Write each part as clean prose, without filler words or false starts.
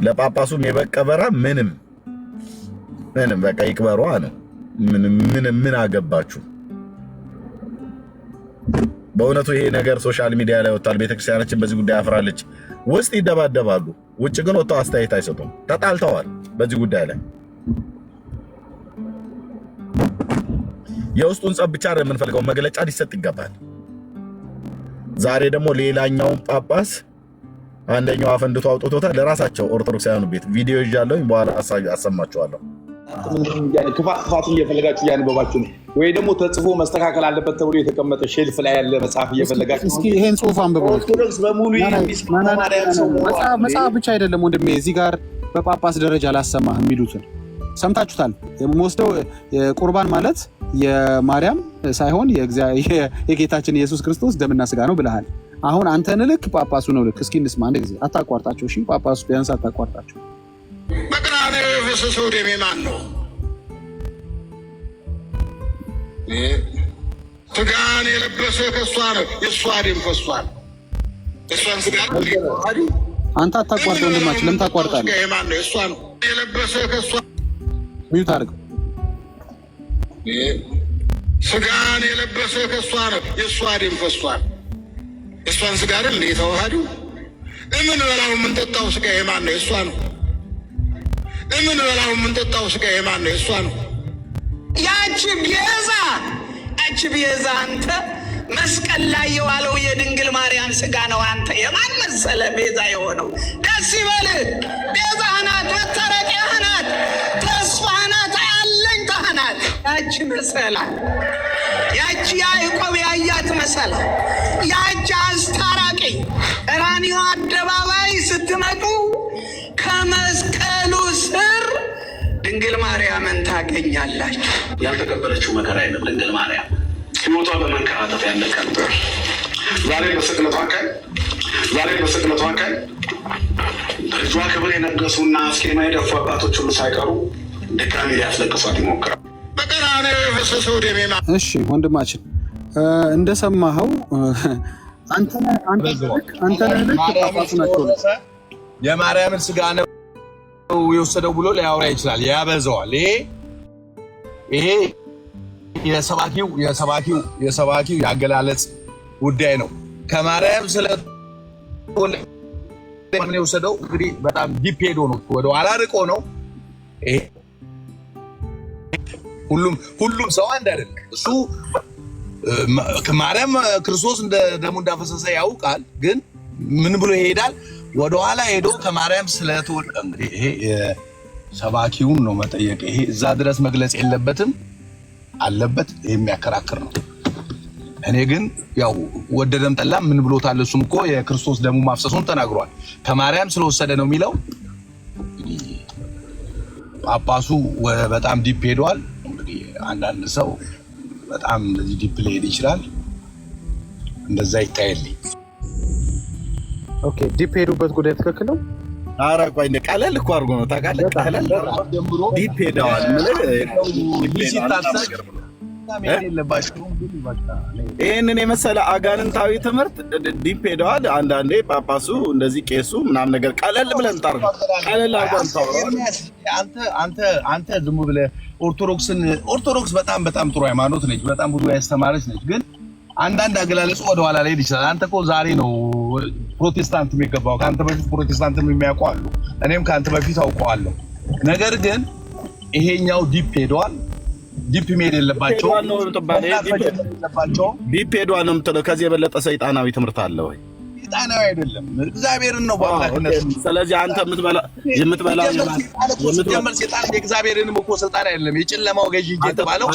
ለጳጳሱም የበቀበራ ምንም በቃ ይቅበሯ ነው። ምን አገባችሁ? በእውነቱ ይሄ ነገር ሶሻል ሚዲያ ላይ ወጣል። ቤተክርስቲያናችን በዚህ ጉዳይ አፍራለች። ውስጥ ይደባደባሉ፣ ውጭ ግን ወጥተው አስተያየት አይሰጡም። ተጣልተዋል በዚህ ጉዳይ ላይ። የውስጡን ጸብ ብቻ ነው የምንፈልገው፣ መግለጫ ሊሰጥ ይገባል። ዛሬ ደግሞ ሌላኛውን ጳጳስ አንደኛው አፈንድቶ አውጥቶታል። ለራሳቸው ኦርቶዶክሳውያኑ ቤት ቪዲዮ ይዣለሁ፣ በኋላ አሰማችኋለሁ። ክፋቱን እየፈለጋችሁ እያነበባችሁ ነው ወይ ደግሞ ተጽፎ መስተካከል አለበት ተብሎ የተቀመጠ ሼልፍ ላይ ያለ መጽሐፍ እየፈለጋችሁ እስኪ ይሄን ጽሑፍ አንብበው። ኦርቶዶክስ በሙሉ መጽሐፍ ብቻ አይደለም ወንድሜ፣ እዚህ ጋር በጳጳስ ደረጃ ላሰማህ የሚሉትን ሰምታችሁታል። የምወስደው ቁርባን ማለት የማርያም ሳይሆን የጌታችን ኢየሱስ ክርስቶስ ደምና ስጋ ነው ብለሃል። አሁን አንተን ልክ ጳጳሱ ነው ልክ። እስኪ እንስማ አንድ ጊዜ። አታቋርጣቸው እሺ፣ ጳጳሱ ቢያንስ አታቋርጣቸው። በቀራንዮ የፈሰሰው ደሜ ማን ነው? ስጋን የለበሰ ከእሷ ነው፣ የእሷ ደም ፈሷል። እሷን ስጋ አንተ አታቋርጥ ወንድማችን፣ ለምን ታቋርጣለህ? ማን ነው? የእሷ ነው የለበሰ ከእሷ ሚዩት አድርገው። ስጋን የለበሰ ከእሷ ነው፣ የእሷ ደም ፈሷል። የእሷን ስጋ አይደል የተዋሃደው? የምንበላው የምንጠጣው ስጋ የማን ነው? የእሷ ነው። የምንበላው የምንጠጣው ስጋ የማን ነው? የእሷ ነው። ያቺ ቤዛ አንተ መስቀል ላይ የዋለው የድንግል ማርያም ስጋ ነው። አንተ የማን መሰለ ቤዛ የሆነው? ደስ ይበልህ። ቤዛህ ናት፣ መታረቂያህ ናት፣ ተስፋህ ናት፣ አለኝታህ ናት። ያቺ መሰላል፣ ያቺ ያዕቆብ ያያት መሰላል፣ ያቺ አስታራቂ ቀራንዮ አደባባይ ስትመጡ ከመስቀሉ ስር ድንግል ማርያምን ታገኛላችሁ። ያልተቀበለችው መከራ የለም። ድንግል ማርያም ሕይወቷ በመንከራተት ያለቀ ነበር። ዛሬ በስቅለቷ ቀን ልጇ ክብር የነገሱና አስኬማ የደፉ አባቶች ሁሉ ሳይቀሩ ድጋሚ ሊያስለቅሷት ይሞክራል። በቀራንዮ የፈሰሰው ደሜ ማን ነው? እሺ ወንድማችን እንደሰማኸው አንተ ልክ ጳጳሱ ናቸው። የማርያምን ስጋ ነው የወሰደው ብሎ ሊያወራ ይችላል፣ ያበዛዋል። ይሄ የሰባኪው ያገላለጽ ጉዳይ ነው። ከማርያም ስለሆነ የወሰደው እንግዲህ በጣም ዲፕ ሄዶ ነው፣ ወደ ኋላ ርቆ ነው። ይሄ ሁሉም ሰው አንድ አይደለም። እሱ ማርያም ክርስቶስ እንደ ደሙ እንዳፈሰሰ ያውቃል፣ ግን ምን ብሎ ይሄዳል? ወደ ኋላ ሄዶ ከማርያም ስለተወለደ እንግዲህ ይሄ ሰባኪውን ነው መጠየቅ። ይሄ እዛ ድረስ መግለጽ የለበትም አለበት፣ የሚያከራክር ነው። እኔ ግን ያው ወደደም ጠላም ምን ብሎታል? እሱም እኮ የክርስቶስ ደሙ ማፍሰሱን ተናግሯል። ከማርያም ስለወሰደ ነው የሚለው። ጳጳሱ በጣም ዲፕ ሄዷል። እንግዲህ አንዳንድ ሰው በጣም እንደዚህ ዲፕ ሊሄድ ይችላል። እንደዛ ይታየልኝ። ኦኬ ዲፕ ሄዱበት ጉዳይ ትክክል ነው። ኧረ ቆይ ቀለል እኮ አድርጎ ነው ታውቃለህ። ቀለል ጀምሮ ዲፕ ሄደዋል። ይህንን የመሰለ አጋንንታዊ ትምህርት ዲፕ ሄደዋል። አንዳንዴ ጳጳሱ እንደዚህ ቄሱ ምናምን ነገር ቀለል ብለን ታርጉ ቀለል አድርገን አንተ ዝም ብለህ ኦርቶዶክስ በጣም ጥሩ ሃይማኖት ነች፣ በጣም ብዙ ያስተማረች ነች። ግን አንዳንድ አገላለጹ ወደኋላ ላይ ይችላል። አንተ እኮ ዛሬ ነው ፕሮቴስታንት የሚገባው። ከአንተ በፊት ፕሮቴስታንትም የሚያውቁ አሉ፣ እኔም ከአንተ በፊት አውቀዋለሁ። ነገር ግን ይሄኛው ዲፕ ሄደዋል። ዲፕ ሜድ የለባቸውም። ዲፕ ሄደዋል ነው የምትለው። ከዚህ የበለጠ ሰይጣናዊ ትምህርት አለ ወይ? ሰይጣናዊ አይደለም፣ እግዚአብሔርን ነው በአምላክነት። ስለዚህ አንተ የምትበላው ሰይጣን የእግዚአብሔርንም እኮ ስልጣን አይደለም፣ የጨለማው ገዢ የተባለው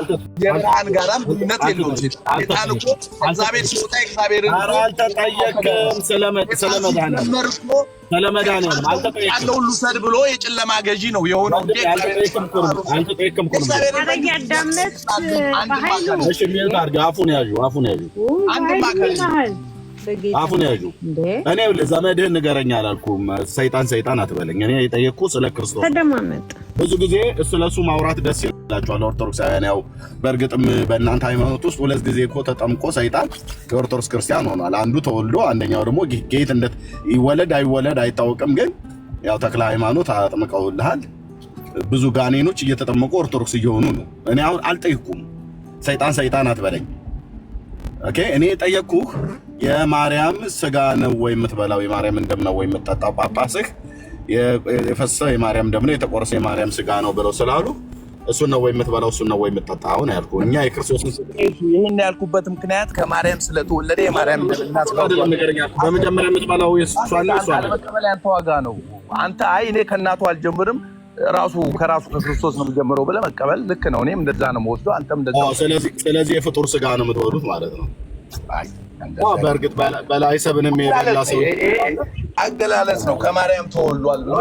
የብርሃን ጋራም ግንኙነት የለውም። ሰይጣን እኮ እግዚአብሔር ሲወጣ እግዚአብሔርን አልተጠየቅም። ስለመድኃኒዓለም አልተጠየቅም። ያለው ሁሉ ሰድ ብሎ የጨለማ ገዢ ነው የሆነው። አፉን ያዡ። እኔ ዘመድህን ንገረኝ አላልኩም። ሰይጣን አትበለኝ። እኔ የጠየቅኩ ስለ ክርስቶስ። ብዙ ጊዜ ስለሱ ማውራት ደስ ይላቸዋል ኦርቶዶክሳውያን። ያው በእርግጥም በእናንተ ሃይማኖት ውስጥ ሁለት ጊዜ እኮ ተጠምቆ ሰይጣን የኦርቶዶክስ ክርስቲያን ሆኗል። አንዱ ተወልዶ አንደኛው ደግሞ ጌት ይወለድ አይወለድ አይታወቅም። ግን ያው ተክለ ሃይማኖት አጥምቀውልሃል። ብዙ ጋኔኖች እየተጠመቁ ኦርቶዶክስ እየሆኑ ነው። እኔ አሁን አልጠይኩም፣ ሰይጣን አትበለኝ። ኦኬ እኔ ጠየቅኩህ የማርያም ስጋ ነው ወይ የምትበላው? የማርያም ደም ነው ወይ የምትጠጣው? ጳጳስህ የፈሰሰው የማርያም ደም ነው የተቆረሰ የማርያም ስጋ ነው ብለው ስላሉ እሱን ነው ወይ የምትበላው? እሱን ነው ወይ የምትጠጣው ነው ያልኩህ። እኛ የክርስቶስን ይህን ያልኩበት ምክንያት ከማርያም ስለተወለደ የማርያም ደምና ስጋ በመጀመሪያ የምትበላው እሷን መቀበል ያንተ ዋጋ ነው። አንተ አይ እኔ ከእናቱ አልጀምርም ከራሱ ከክርስቶስ ነው የምጀምረው ብለህ መቀበል ልክ ነው። እኔም እንደዛ ነው የምወስደው፣ አንተም እንደዛ። ስለዚህ የፍጡር ስጋ ነው የምትበሉት ማለት ነው። በእርግጥ በላይ ሰብንም የበላ ሰው አገላለጽ ነው። ከማርያም ተወልዷል ብሎ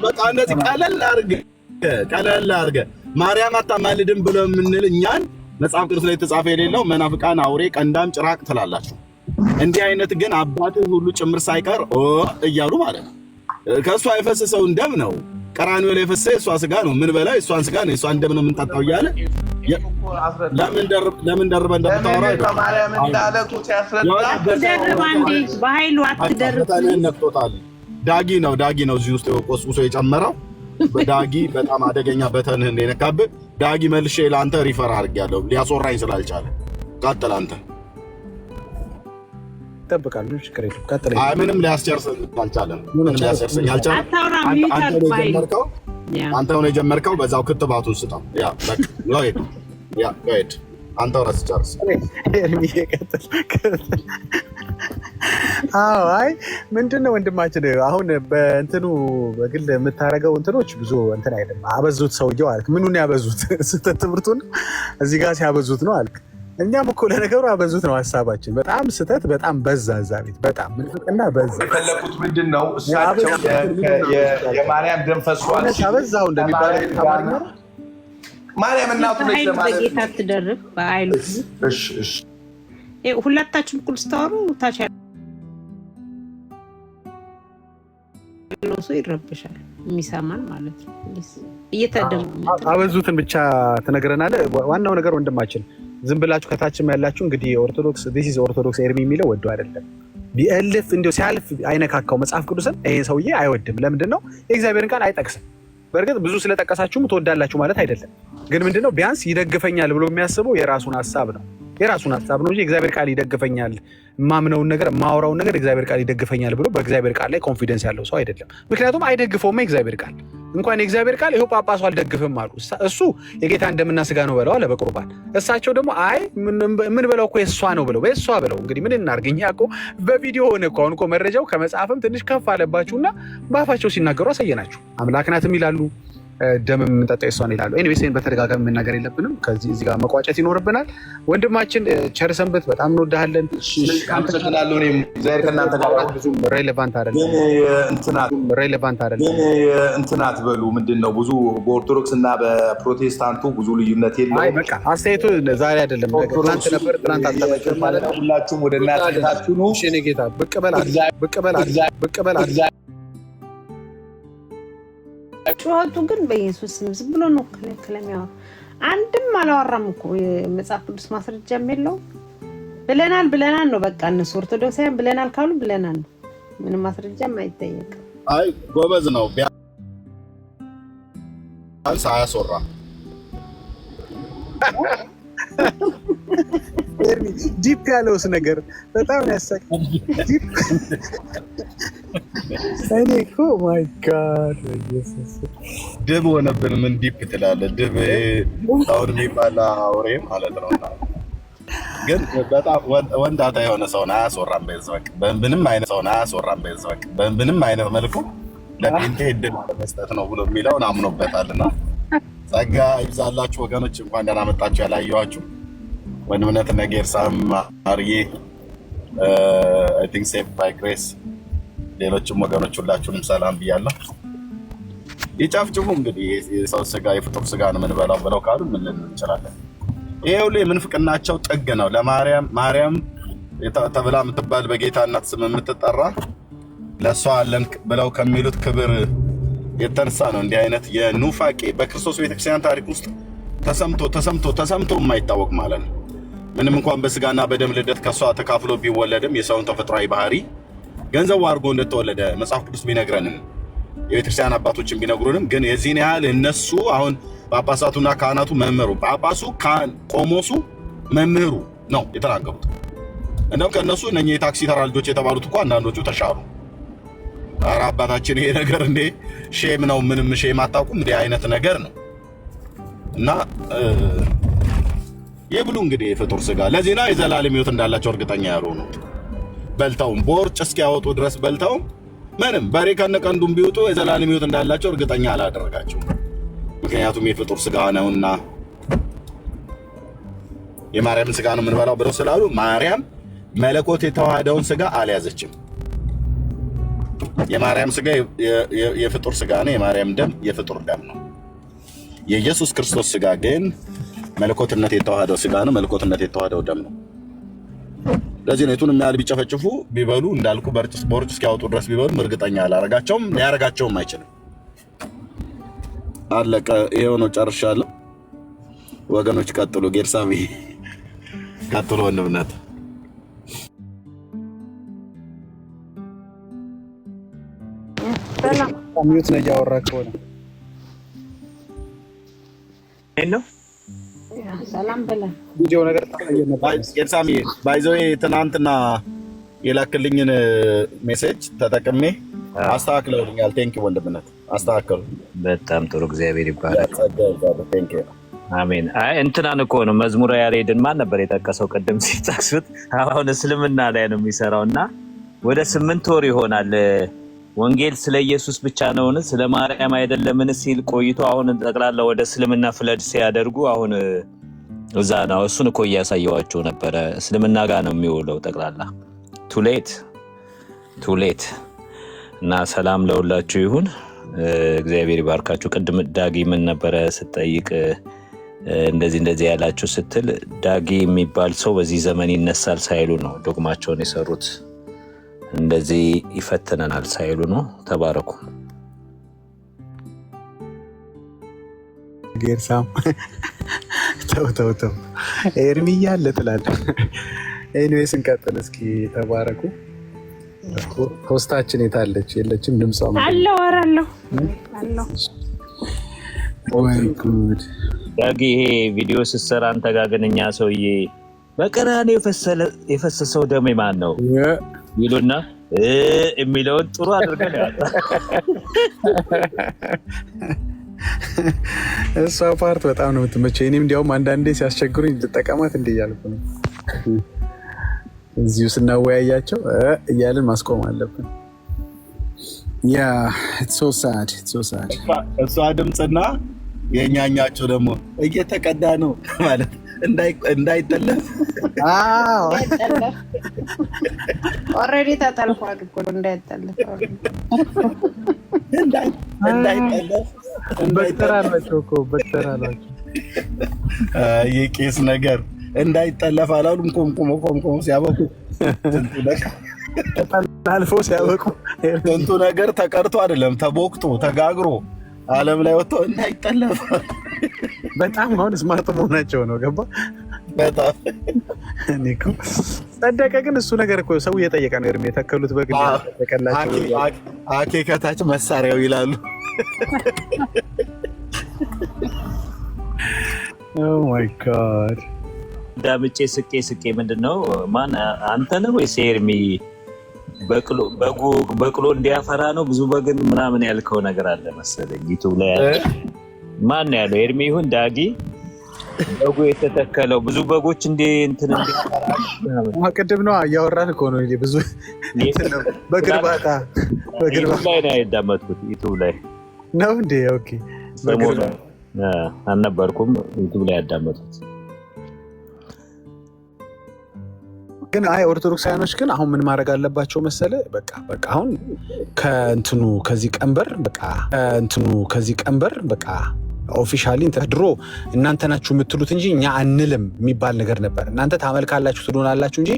በቃ እንደዚህ ቀለል አድርገህ ማርያም አታማልድም ብሎ የምንል እኛን መጽሐፍ ቅዱስ ላይ የተጻፈ የሌለው መናፍቃን አውሬ ቀንዳም ጭራቅ ትላላችሁ። እንዲህ አይነት ግን አባትህ ሁሉ ጭምር ሳይቀር እያሉ ማለት ነው። ከእሷ የፈሰሰውን ደም ነው ቀራንዮ ላይ የፈሰሰ የእሷ ስጋ ነው ምን በላ የእሷን ስጋ ነው የእሷን ደም ነው የምንጠጣው እያለ ለምን ደርበህ እንደምታወራ ከማርያም እንዳለቱ በኃይሉ አትደርብ። ዳጊ ነው እዚህ ውስጥ ቆስቁሶ የጨመረው ዳጊ በጣም አደገኛ በተንህ እንደነካብህ ዳጊ መልሼ ለአንተ ሪፈር አድርጌያለሁ ሊያስወራኝ ስላልቻለ ቀጥል አንተ ይጠብቃሉ። ችግር የለም ቀጥል። ምንም ሊያስጨርሰኝ አልቻለም። አንተ ሆነ የጀመርከው በዛው ክትባቱን ስጠው። ያ በቃ ያ ጋይድ አንተ ወራስ ጨርስ። አይ ምንድነው ወንድማችን አሁን በእንትኑ በግል የምታረገው እንትኖች ብዙ እንትን አይደለም። አበዙት ሰውየው አልክ። ምኑን ያበዙት? ስህተት ትምህርቱን እዚህ ጋር ሲያበዙት ነው አልክ። እኛም እኮ ለነገሩ አበዙት ነው ሀሳባችን። በጣም ስህተት በጣም በዛ እዛ ቤት በጣም ምንፍቅና በዛ። የፈለኩት ምንድን ነው እሳቸው የማርያም ደም ፈሷል አበዛው እንደሚባለው ተማርኛ ማርያም እናቱ ነች ለማለት በጌታ ትደርብ በኃይሉ። እሺ ሁለታችሁም እኩል ስታወሩ ታች ያለው ሰው ይረብሻል፣ የሚሰማን ማለት ነው። አበዙትን ብቻ ትነግረናለህ። ዋናው ነገር ወንድማችን ዝም ብላችሁ ከታችም ያላችሁ እንግዲህ ኦርቶዶክስ this is ኦርቶዶክስ ኤርሚ የሚለው ወዶ አይደለም ቢልፍ እንዲያው ሲያልፍ አይነካካው መጽሐፍ ቅዱስን ይሄ ሰውዬ አይወድም። ለምንድን ነው የእግዚአብሔርን ቃል አይጠቅስም? በእርግጥ ብዙ ስለጠቀሳችሁም ትወዳላችሁ ማለት አይደለም። ግን ምንድነው ቢያንስ ይደግፈኛል ብሎ የሚያስበው የራሱን ሀሳብ ነው እንጂ እግዚአብሔር ቃል ይደግፈኛል ማምነውን ነገር ማውራውን ነገር እግዚአብሔር ቃል ይደግፈኛል ብሎ በእግዚአብሔር ቃል ላይ ኮንፊደንስ ያለው ሰው አይደለም። ምክንያቱም አይደግፈውም የእግዚአብሔር ቃል እንኳን የእግዚአብሔር ቃል ይሄው ጳጳሱ አልደግፍም አሉ። እሱ የጌታ ደምና ስጋ ነው በለው አለ በቁርባን። እሳቸው ደግሞ አይ ምን በለው እኮ የሷ ነው ብለው በሷ በለው። እንግዲህ ምን እናርገኛ እኮ በቪዲዮ ሆነ እኮ አሁን እኮ መረጃው ከመጽሐፍም ትንሽ ከፍ አለባችሁና ባፋቸው ሲናገሩ አሳየናችሁ። አምላክ ናትም ይላሉ፣ ደም የምንጠጣው የሷን ይላሉ። ኤኒዌይስ በተደጋጋሚ መናገር የለብንም። ከዚህ እዚህ ጋር መቋጨት ይኖርብናል። ወንድማችን ቸር ሰንበት፣ በጣም እንወዳለን። አመሰግናለሁ። እኔም እግዚአብሔር ከእናንተ ጋር ብዙም ሬሌቫንት አይደለም እንትን አትበሉ። ምንድን ነው ብዙ በኦርቶዶክስ እና በፕሮቴስታንቱ ብዙ ልዩነት የለም። አይ በቃ አስተያየቱ ዛሬ አይደለም ትናንት ነበር። ትናንት አልተመቸም ማለት ነው። ሁላችሁም ወደ እናታችሁ ነው። እሺ እኔ ጌታ ብቅ በል ጩኸቱ ግን በኢየሱስ ስም ዝም ብሎ ነው ከለሚያወራ። አንድም አላወራም እኮ የመጽሐፍ ቅዱስ ማስረጃም የለው። ብለናል ነው በቃ። እነሱ ኦርቶዶክሳውያን ብለናል ካሉ ብለናል ነው። ምንም ማስረጃም አይጠየቅም። አይ ጎበዝ ነው ቢያንስ አያስወራ። ዲፕ ያለውስ ነገር በጣም ያሳቃል። እኔ እኮ ማይ ጋድ ኢየሱስ ድብ ሆነብን። ምን ዲፕ ትላለህ? ድብ አሁን የሚባል አውሬ ማለት ነው። ግን በጣም ወንዳታ የሆነ ሰውን አያስወራም። በዝበቅ በምንም አይነት መልኩ ለጴንጤ እድል መስጠት ነው ብሎ የሚለውን አምኖበታልና ጸጋ ይብዛላችሁ ወገኖች። እንኳን ደህና መጣችሁ ያላየኋችሁ ወንድምነት ነገር ሳማርዬ አይ ቲንክ ሴቭ ባይ ግሬስ ሌሎችም ወገኖች ሁላችሁንም ሰላም ብያለሁ። ይጫፍጭፉ እንግዲህ የሰው ስጋ የፍጡር ስጋ ነው የምንበላው ብለው ካሉ ምን ልንል እንችላለን? ይሄ ሁሉ የምንፍቅናቸው ጥግ ነው። ለማርያም ተብላ የምትባል በጌታ እናት ስም የምትጠራ ለእሷ አለን ብለው ከሚሉት ክብር የተነሳ ነው እንዲህ አይነት የኑፋቄ በክርስቶስ ቤተክርስቲያን ታሪክ ውስጥ ተሰምቶ የማይታወቅ ማለት ነው። ምንም እንኳን በስጋና በደም ልደት ከእሷ ተካፍሎ ቢወለድም የሰውን ተፈጥሯዊ ባህሪ ገንዘቡ አድርጎ እንደተወለደ መጽሐፍ ቅዱስ ቢነግረንም የቤተክርስቲያን አባቶችን ቢነግሩንም ግን የዚህን ያህል እነሱ አሁን ጳጳሳቱና ካህናቱ መምህሩ ጳጳሱ ቆሞሱ መምህሩ ነው የተናገሩት። እንደውም ከእነሱ እነኚህ የታክሲ ተራ ልጆች የተባሉት እኮ አንዳንዶቹ ተሻሩ። ኧረ አባታችን ይሄ ነገር እንዴ ሼም ነው፣ ምንም ሼም አታውቁም እንዲህ አይነት ነገር ነው። እና የብሉ እንግዲህ የፍጡር ስጋ ለዜና የዘላለም ሕይወት እንዳላቸው እርግጠኛ ያልሆኑት በልተውም ቦርጭ እስኪያወጡ ድረስ በልተውም ምንም በሬ ከነቀንዱም ቢወጡ የዘላለም ሕይወት እንዳላቸው እርግጠኛ አላደረጋቸው። ምክንያቱም የፍጡር ስጋ ነውና የማርያምን ስጋ ነው የምንበላው ብለው ስላሉ ማርያም መለኮት የተዋሃደውን ስጋ አልያዘችም። የማርያም ስጋ የፍጡር ስጋ ነው፣ የማርያም ደም የፍጡር ደም ነው። የኢየሱስ ክርስቶስ ስጋ ግን መለኮትነት የተዋሃደው ስጋ ነው፣ መለኮትነት የተዋሃደው ደም ነው። ለዚህ ነው የቱንም ያህል ቢጨፈጭፉ ቢበሉ እንዳልኩ ቦርጭ እስኪያወጡ ድረስ ቢበሉም እርግጠኛ አላረጋቸውም፣ ሊያረጋቸውም አይችልም። አለቀ። ይሄው ነው፣ ጨርሻለሁ። ወገኖች ቀጥሉ። ጌርሳሚ ቀጥሉ። ወንድምነት ሚዩት ነው እያወራህ ከሆነ ሄሎ ሰላም በለን ቪዲዮ ነገር ታየኝ ነበር። ጌርሳሚ ባይዘው ትናንትና የላክልኝን ሜሴጅ ተጠቅሜ አስተካክለውልኛል። ቴንክ ዩ ወንድምነት፣ አስተካክሉ። በጣም ጥሩ፣ እግዚአብሔር ይባረክ። ቴንክ ዩ አሜን። አይ እንትናን እኮ ነው መዝሙረ ያሬድን ማን ነበር የጠቀሰው ቅድም ሲጠቅሱት? አሁን እስልምና ላይ ነው የሚሰራው እና ወደ 8 ወር ይሆናል ወንጌል ስለ ኢየሱስ ብቻ ነውን ስለ ማርያም አይደለምን ሲል ቆይቶ አሁን ጠቅላላ ወደ እስልምና ፍለድ ሲያደርጉ አሁን እዛ ነው። እሱን እኮ እያሳየዋቸው ነበረ። እስልምና ጋር ነው የሚውለው ጠቅላላ። ቱሌት እና ሰላም ለሁላችሁ ይሁን። እግዚአብሔር ይባርካችሁ። ቅድም ዳጊ ምን ነበረ ስትጠይቅ እንደዚህ ያላችሁ ስትል ዳጊ የሚባል ሰው በዚህ ዘመን ይነሳል ሳይሉ ነው ዶግማቸውን የሰሩት። እንደዚህ ይፈትነናል ሳይሉ ነው። ተባረኩ። ጌርሳም ተው ኤርሚ እያለ ትላለህ። ኤኒዌይስ እንቀጥል እስኪ። ተባረኩ። ፖስታችን የታለች? የለችም። ድምጿ አለው አለው። ወይ ጉድ ዳጊ፣ ይሄ ቪዲዮ ስትሰራ አንተ ጋር ግን እኛ ሰውዬ በቀራንዮ የፈሰሰው ደም ማን ነው ይሉና የሚለውን ጥሩ አድርገን ያወጣ። እሷ ፓርት በጣም ነው የምትመቸኝ። እኔም እንዲያውም አንዳንዴ ሲያስቸግሩኝ ልጠቀማት እንዲህ እያልኩ ነው። እዚሁ ስናወያያቸው እያልን ማስቆም አለብን። ያ ኢትስ ሶ ሳድ። እሷ ድምፅና የኛኛቸው ደግሞ እየተቀዳ ነው ማለት እንዳይጠለፍ ኦልሬዲ ተጠልፏል እኮ እንዳይጠለፍ በክተራ አላቸው እኮ በክተራ አላቸው። የቄስ ነገር እንዳይጠለፍ አላሉም። ቆምቆሞ ሲያበቁ አልፎ ሲያበቁ እንቱ ነገር ተቀርቶ አይደለም ተቦክቶ ተጋግሮ ዓለም ላይ ወጥቶ እንዳይጠለፍ። በጣም አሁን ስማርት መሆናቸው ነው። ገባ በጣም እኔኮ ጸደቀ። ግን እሱ ነገር እኮ ሰው እየጠየቀ ነው። እርም የተከሉት በግል ተቀላቸው አኬ ከታች መሳሪያው ይላሉ። ኦ ማይ ጋድ ዳምጬ ስቄ ምንድነው ማን አንተ ነው ወይስ ኤርሚ? በቅሎ እንዲያፈራ ነው ብዙ በግን ምናምን ያልከው ነገር አለ መሰለኝ ዩቲዩብ ላይ ያለ። ማን ነው ያለው? ኤርሚ ይሁን ዳጊ? በጉ የተተከለው ብዙ በጎች እንትን እንዲያፈራ ቅድም ነው እያወራን እኮ ነው። ብዙ በግርባታ ላይ ነው ያዳመጥኩት። ዩቲዩብ ላይ ነው እንዴ? ኦኬ አልነበርኩም። ዩቲዩብ ላይ ያዳመጥኩት ግን አይ ኦርቶዶክሳውያኖች ግን አሁን ምን ማድረግ አለባቸው መሰለ? በቃ አሁን ከዚህ ቀንበር በቃ ኦፊሻሊ ድሮ እናንተ ናችሁ የምትሉት እንጂ እኛ አንልም የሚባል ነገር ነበር። እናንተ ታመልካላችሁ ትሆናላችሁ እንጂ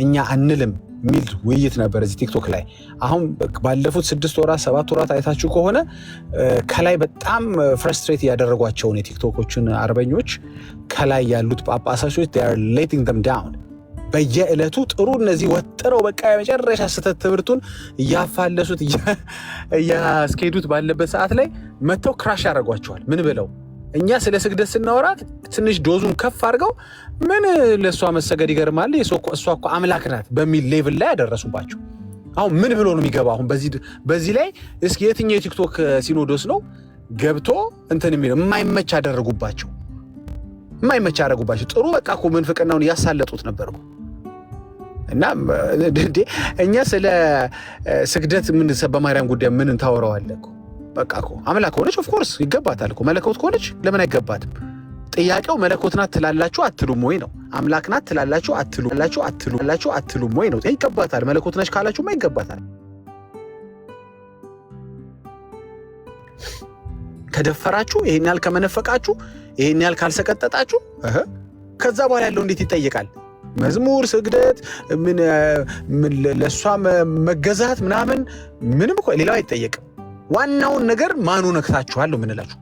እኛ አንልም የሚል ውይይት ነበር እዚህ ቲክቶክ ላይ። አሁን ባለፉት 6 ወራት 7 ወራት አይታችሁ ከሆነ ከላይ በጣም ፍረስትሬት ያደረጓቸውን የቲክቶኮችን አርበኞች ከላይ ያሉት ጳጳሳቶች they are letting them down በየዕለቱ ጥሩ እነዚህ ወጥረው በቃ የመጨረሻ ስተት ትምህርቱን እያፋለሱት እያስኬዱት ባለበት ሰዓት ላይ መተው ክራሽ ያደርጓቸዋል። ምን ብለው እኛ ስለ ስግደት ስናወራት ትንሽ ዶዙን ከፍ አድርገው ምን ለሷ መሰገድ ይገርማል እሷ እኮ አምላክ ናት በሚል ሌቭል ላይ ያደረሱባቸው። አሁን ምን ብሎ ነው የሚገባ? አሁን በዚህ ላይ እስኪ የትኛው የቲክቶክ ሲኖዶስ ነው ገብቶ እንትን የሚለው? የማይመች አደረጉባቸው። ጥሩ በቃ እኮ ምንፍቅናውን ያሳለጡት ነበር እኮ። እና እኛ ስለ ስግደት ምን በማርያም ጉዳይ ምን እንታወራዋለን እኮ። በቃ እኮ አምላክ ሆነች ኦፍ ኮርስ ይገባታል እኮ። መለኮት ከሆነች ለምን አይገባትም? ጥያቄው መለኮት ናት ትላላችሁ አትሉም ወይ ነው? አምላክ ናት ትላላችሁ አትሉም ወይ ነው? ይገባታል። መለኮት ነች ካላችሁማ ይገባታል። ከደፈራችሁ፣ ይሄን ያህል ከመነፈቃችሁ፣ ይሄን ያህል ካልሰቀጠጣችሁ ከዛ በኋላ ያለው እንዴት ይጠየቃል? መዝሙር፣ ስግደት፣ ምን ለሷ መገዛት ምናምን ምንም እኮ ሌላው አይጠየቅም። ዋናውን ነገር ማኑ ነክታችኋል ነው የምንላችሁ።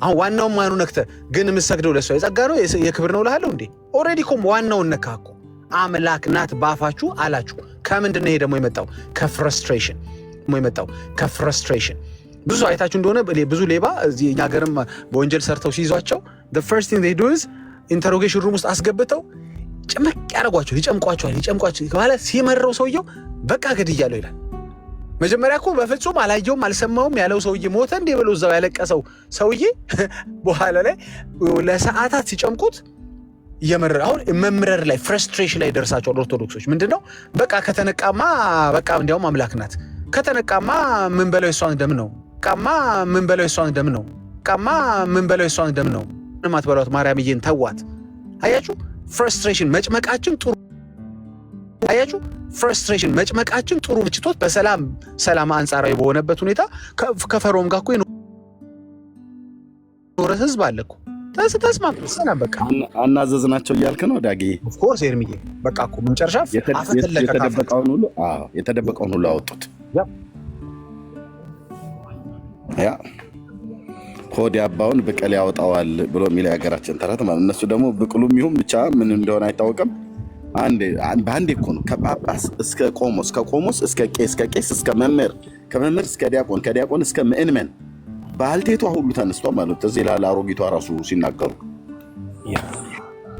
አሁን ዋናውን ማኑ ነክተ ግን የምትሰግደው ለሷ የጸጋ ነው የክብር ነው እልሃለሁ እንዴ? ኦልሬዲ እኮ ዋናውን ነካ እኮ። አምላክ ናት ባፋችሁ አላችሁ። ከምንድን ነው ይሄ ደግሞ የመጣው? ከፍረስትሬሽን ብዙ አይታችሁ እንደሆነ ብዙ ሌባ እዚህ እኛ ሀገርም በወንጀል ሰርተው ሲይዟቸው the first thing they do is ኢንተሮጌሽን ሩም ውስጥ አስገብተው ጭምቅ ያደርጓቸው፣ ይጨምቋቸዋል ማለት ሲመረው ሰውየው በቃ ገድያለሁ ይላል። መጀመሪያ እኮ በፍጹም አላየውም አልሰማውም ያለው ሰውዬ ሞተ እንዴ ብሎ እዛው ያለቀሰው ሰውዬ በኋላ ላይ ለሰዓታት ሲጨምቁት እየመረረ አሁን መምረር ላይ ፍረስትሬሽን ላይ ደርሳቸዋል ኦርቶዶክሶች። ምንድነው በቃ ከተነቃማ በቃ እንዲያውም አምላክ ናት፣ ከተነቃማ ምን በለው የሷን ደም ነው፣ ቃማ ምን በለው የሷን ደም ነው ማትበሏት ማርያምዬን ተዋት። አያችሁ ፍረስትሬሽን መጭመቃችን ጥሩ ብችቶት በሰላም አንጻራዊ በሆነበት ሁኔታ ከፈርዖን ጋር እኮ የኖረ ህዝብ አለ እኮ። ተስማም ሰላም በቃ አናዘዝናቸው እያልክ ነው ዳጊ? ኦፍ ኮርስ ኤርሚዬ በቃ እኮ መጨረሻ የተደበቀውን ሁሉ አወጡት። ያ ሆድ ያባውን ብቅል ያወጣዋል ብሎ የሚል የሀገራችን ተረት ማለት። እነሱ ደግሞ ብቅሉም ይሁን ብቻ ምን እንደሆነ አይታወቅም። በአንዴ እኮ ነው ከጳጳስ እስከ ቆሞስ፣ ከቆሞስ እስከ ቄስ፣ ከቄስ እስከ መምህር፣ ከመምህር እስከ ዲያቆን፣ ከዲያቆን እስከ ምእንመን ባልቴቷ ሁሉ ተነስቷ ማለት። እዚህ ላለ አሮጊቷ ራሱ ሲናገሩ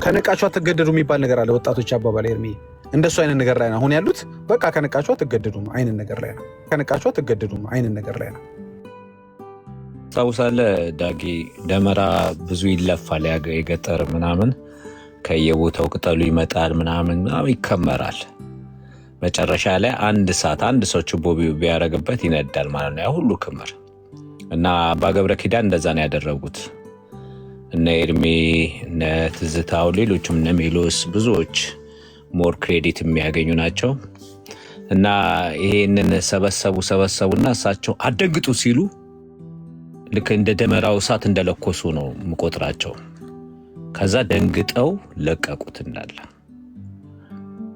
ከነቃችሁ አትገደዱ የሚባል ነገር አለ። ወጣቶች አባባል ኤርሚ እንደሱ አይነት ነገር ላይ ነው አሁን ያሉት። በቃ ከነቃችሁ አትገደዱ አይነት ነገር ላይ ነው። ታውሳለህ ዳጊ ደመራ ብዙ ይለፋል፣ የገጠር ምናምን ከየቦታው ቅጠሉ ይመጣል ምናምን ይከመራል። መጨረሻ ላይ አንድ ሰው ችቦ ቢያረግበት ይነዳል ማለት ነው ያ ሁሉ ክምር። እና አባ ገብረ ኪዳን እንደዛ ነው ያደረጉት። እነ ኤርሜ፣ እነ ትዝታው፣ ሌሎችም እነ ሜሎስ ብዙዎች ሞር ክሬዲት የሚያገኙ ናቸው። እና ይሄንን ሰበሰቡና እሳቸው አደንግጡ ሲሉ ልክ እንደ ደመራው እሳት እንደለኮሱ ነው የምቆጥራቸው። ከዛ ደንግጠው ለቀቁት እንዳለ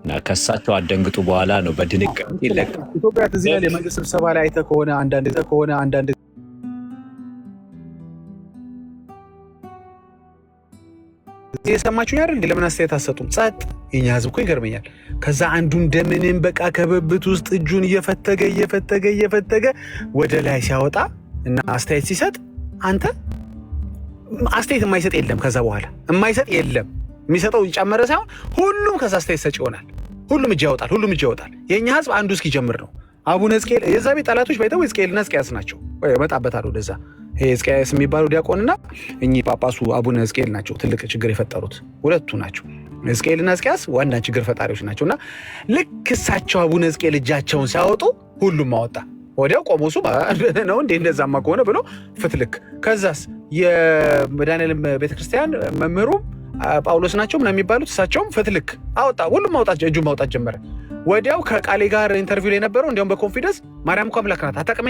እና ከሳቸው አደንግጡ በኋላ ነው በድንጋጤ ይለቀቁ። ኢትዮጵያ እዚህ ላይ የመንግስት ስብሰባ ላይ አይተህ ከሆነ አንዳንድ የሰማችሁኝ አይደል? ለምን አስተያየት አትሰጡም? ጸጥ። የኛ ህዝብ እኮ ይገርመኛል። ከዛ አንዱ እንደምንም በቃ ከብብት ውስጥ እጁን እየፈተገ ወደ ላይ ሲያወጣ እና አስተያየት ሲሰጥ አንተ አስተያየት የማይሰጥ የለም። ከዛ በኋላ የማይሰጥ የለም። የሚሰጠው ጨመረ ሳይሆን ሁሉም ከዛ አስተያየት ሰጪ ይሆናል። ሁሉም እጅ ያወጣል። የኛ ህዝብ አንዱ እስኪጀምር ነው። አቡነ ሕዝቅኤል የዛ ቤት ጠላቶች ባይተው ሕዝቅኤልና ሕዝቅያስ ናቸው። እመጣበታለሁ ወደዛ። ይሄ ሕዝቅያስ የሚባለው ዲያቆንና እኚህ ጳጳሱ አቡነ ሕዝቅኤል ናቸው ትልቅ ችግር የፈጠሩት። ሁለቱ ናቸው። ሕዝቅኤልና ሕዝቅያስ ዋና ችግር ፈጣሪዎች ናቸውና ልክ እሳቸው አቡነ ሕዝቅኤል እጃቸውን ሲያወጡ ሁሉም አወጣ። ወዲያው ቆሞሱ ነው እንዴ እንደዛማ ከሆነ ብሎ ፍትልክ። ከዛስ የመድኃኔዓለም ቤተክርስቲያን መምህሩም ጳውሎስ ናቸው ምናምን የሚባሉት እሳቸውም ፍትልክ አወጣ። ሁሉም እጁን ማውጣት ጀመረ። ወዲያው ከቃሌ ጋር ኢንተርቪው ላይ ነበረው። እንዲያውም በኮንፊደንስ ማርያም እኮ አምላክ ናት አታውቅም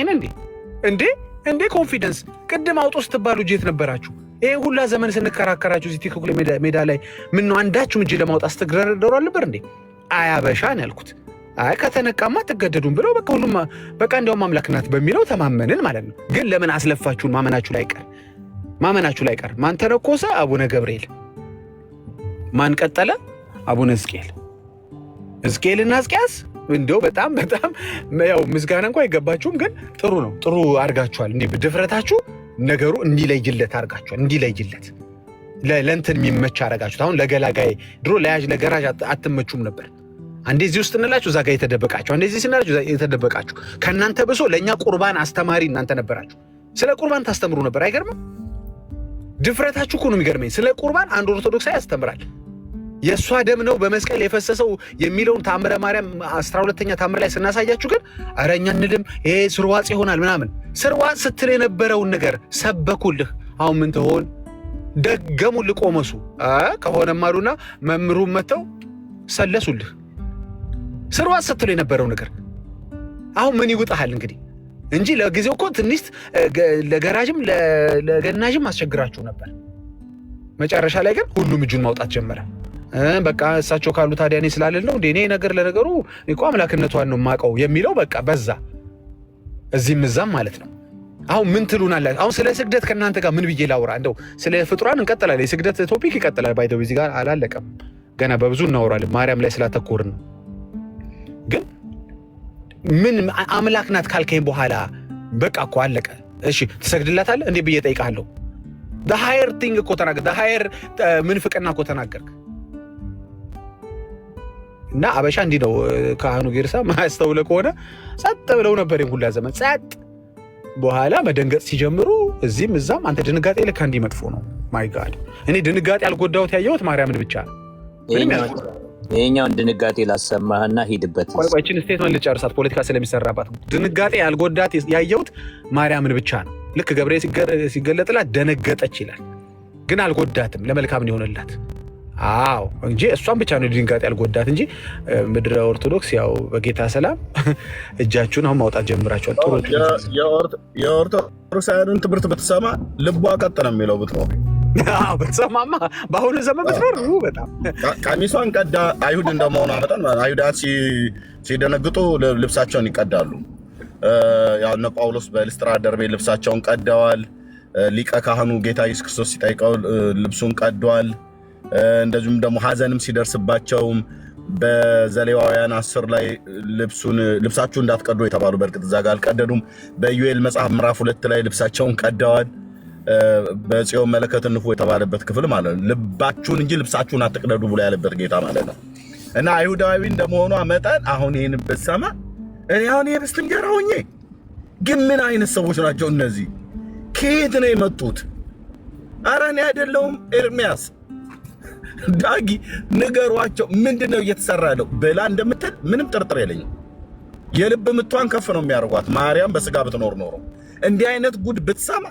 እንዴ ኮንፊደንስ ቅድም አውጡ ስትባሉ እጅ የት ነበራችሁ? ይሄ ሁላ ዘመን ስንከራከራችሁ እዚህ ቲክቶክ ሜዳ ላይ ምነው አንዳችሁም እጅ ለማውጣት ስትግረረደሩ አልነበር እንዴ? አያበሻ ነው ያልኩት። አይ ከተነቃማ ትገደዱም ብለው በቃ ሁሉም በቃ እንዲያውም አምላክ ናት በሚለው ተማመንን ማለት ነው። ግን ለምን አስለፋችሁን? ማመናችሁ ላይ ቀር ማን ተነኮሰ? አቡነ ገብርኤል። ማን ቀጠለ? አቡነ ሕዝቅኤልና ሕዝቅያስ እንደው በጣም ያው ምስጋና እንኳን አይገባችሁም፣ ግን ጥሩ ነው። ጥሩ አድርጋችኋል። እንዲህ ድፍረታችሁ ነገሩ እንዲለይለት አድርጋችኋል። እንዲለይለት ለእንትን የሚመች አደረጋችሁት። አሁን ለገላጋይ ድሮ ለያዥ ለገራዥ አትመቹም ነበር። አንዴ እዚህ ውስጥ እንላችሁ እዛ ጋር የተደበቃችሁ፣ አንዴ እዚህ ስንላችሁ የተደበቃችሁ። ከእናንተ ብሶ ለእኛ ቁርባን አስተማሪ እናንተ ነበራችሁ። ስለ ቁርባን ታስተምሩ ነበር። አይገርምም? ድፍረታችሁ እኮ ነው የሚገርመኝ። ስለ ቁርባን አንድ ኦርቶዶክሳዊ ያስተምራል። የእሷ ደም ነው በመስቀል የፈሰሰው የሚለውን ታምረ ማርያም 12ኛ ታምር ላይ ስናሳያችሁ ግን ኧረ እኛ እንልም ይሄ ስርዋጽ ይሆናል ምናምን። ስርዋጽ ስትል የነበረውን ነገር ሰበኩልህ። አሁን ምን ትሆን ደገሙልህ። ቆመሱ ከሆነም አሉና መምህሩን መተው ሰለሱልህ። ስርዋጽ ስትል የነበረው ነገር አሁን ምን ይውጣሃል እንግዲህ እንጂ ለጊዜው እኮ ትንሽ ለገራጅም ለገናዥም አስቸግራችሁ ነበር። መጨረሻ ላይ ግን ሁሉም እጁን ማውጣት ጀመረ። በቃ እሳቸው ካሉ ታዲያ እኔ ስላልል ነው እንዴ? እኔ ነገር ለነገሩ እኮ አምላክነቷን ነው የማውቀው የሚለው በቃ በዛ እዚህም እዛም ማለት ነው። አሁን ምን ትሉናላችሁ? አሁን ስለ ስግደት ከእናንተ ጋር ምን ብዬ ላውራ? እንደው ስለ ፍጡራን እንቀጥላለን። የስግደት ቶፒክ ይቀጥላል። ባይደው እዚህ ጋር አላለቀም፣ ገና በብዙ እናወራለን። ማርያም ላይ ስላተኮርን ነው። ግን ምን አምላክ ናት ካልከኝ በኋላ በቃ እኮ አለቀ። እሺ ትሰግድላታለህ እንዴ ብዬ ጠይቃለሁ። ሃየር ቲንግ እኮ ተናገርክ። ሃየር ምንፍቅና እኮ ተናገርክ። እና አበሻ እንዲህ ነው። ካህኑ ጌርሳ ማያስተውለ ከሆነ ጸጥ ብለው ነበር ሁላ ዘመን ጸጥ። በኋላ መደንገጥ ሲጀምሩ እዚህም እዛም አንተ ድንጋጤ ልካ እንዲህ መጥፎ ነው። ማይ ጋድ እኔ ድንጋጤ ያልጎዳሁት ያየሁት ማርያምን ብቻ ነው። ይሄኛውን ድንጋጤ ላሰማህና ሂድበት። ቆይችን ስቴትመንት ልጨርሳት፣ ፖለቲካ ስለሚሰራባት። ድንጋጤ ያልጎዳት ያየሁት ማርያምን ብቻ ነው። ልክ ገብርኤል ሲገለጥላት ደነገጠች ይላል፣ ግን አልጎዳትም። ለመልካም ነው የሆነላት። አዎ እንጂ እሷን ብቻ ነው ድንጋጤ ያልጎዳት እንጂ ምድረ ኦርቶዶክስ ያው በጌታ ሰላም እጃችሁን አሁን ማውጣት ጀምራችኋል። ጥሩ የኦርቶዶክሳውያንን ትምህርት ብትሰማ ልቧ ቀጥ ነው የሚለው ብትኖር። አዎ በተሰማማ በአሁኑ ዘመን ብትኖር በጣም ቀሚሷን ቀዳ። አይሁድ እንደመሆኗ መጠን አይሁዳት ሲደነግጡ ልብሳቸውን ይቀዳሉ። ያው እነ ጳውሎስ በልስጥራ ደርቤ ልብሳቸውን ቀደዋል። ሊቀ ካህኑ ጌታ ኢየሱስ ክርስቶስ ሲጠይቀው ልብሱን ቀዷል። እንደዚሁም ደግሞ ሐዘንም ሲደርስባቸውም በዘሌዋውያን 10 ላይ ልብሳችሁ እንዳትቀዱ የተባሉ በእርግጥ እዛ ጋር አልቀደዱም። በኢዩኤል መጽሐፍ ምዕራፍ 2 ላይ ልብሳቸውን ቀደዋል። በጽዮን መለከት ንፉ የተባለበት ክፍል ማለት ነው። ልባችሁን እንጂ ልብሳችሁን አትቅደዱ ብሎ ያለበት ጌታ ማለት ነው። እና አይሁዳዊ እንደመሆኗ መጠን አሁን ይህን ብትሰማ እኔ አሁን የብስት እንጀራ ሆኜ ግን ምን አይነት ሰዎች ናቸው እነዚህ? ከየት ነው የመጡት? ኧረ እኔ አይደለሁም ኤርሚያስ ዳጊ ንገሯቸው፣ ምንድን ነው እየተሰራ ያለው ብላ እንደምትል ምንም ጥርጥር የለኝም። የልብ ምቷን ከፍ ነው የሚያደርጓት። ማርያም በስጋ ብትኖር ኖሮ እንዲህ አይነት ጉድ ብትሰማ።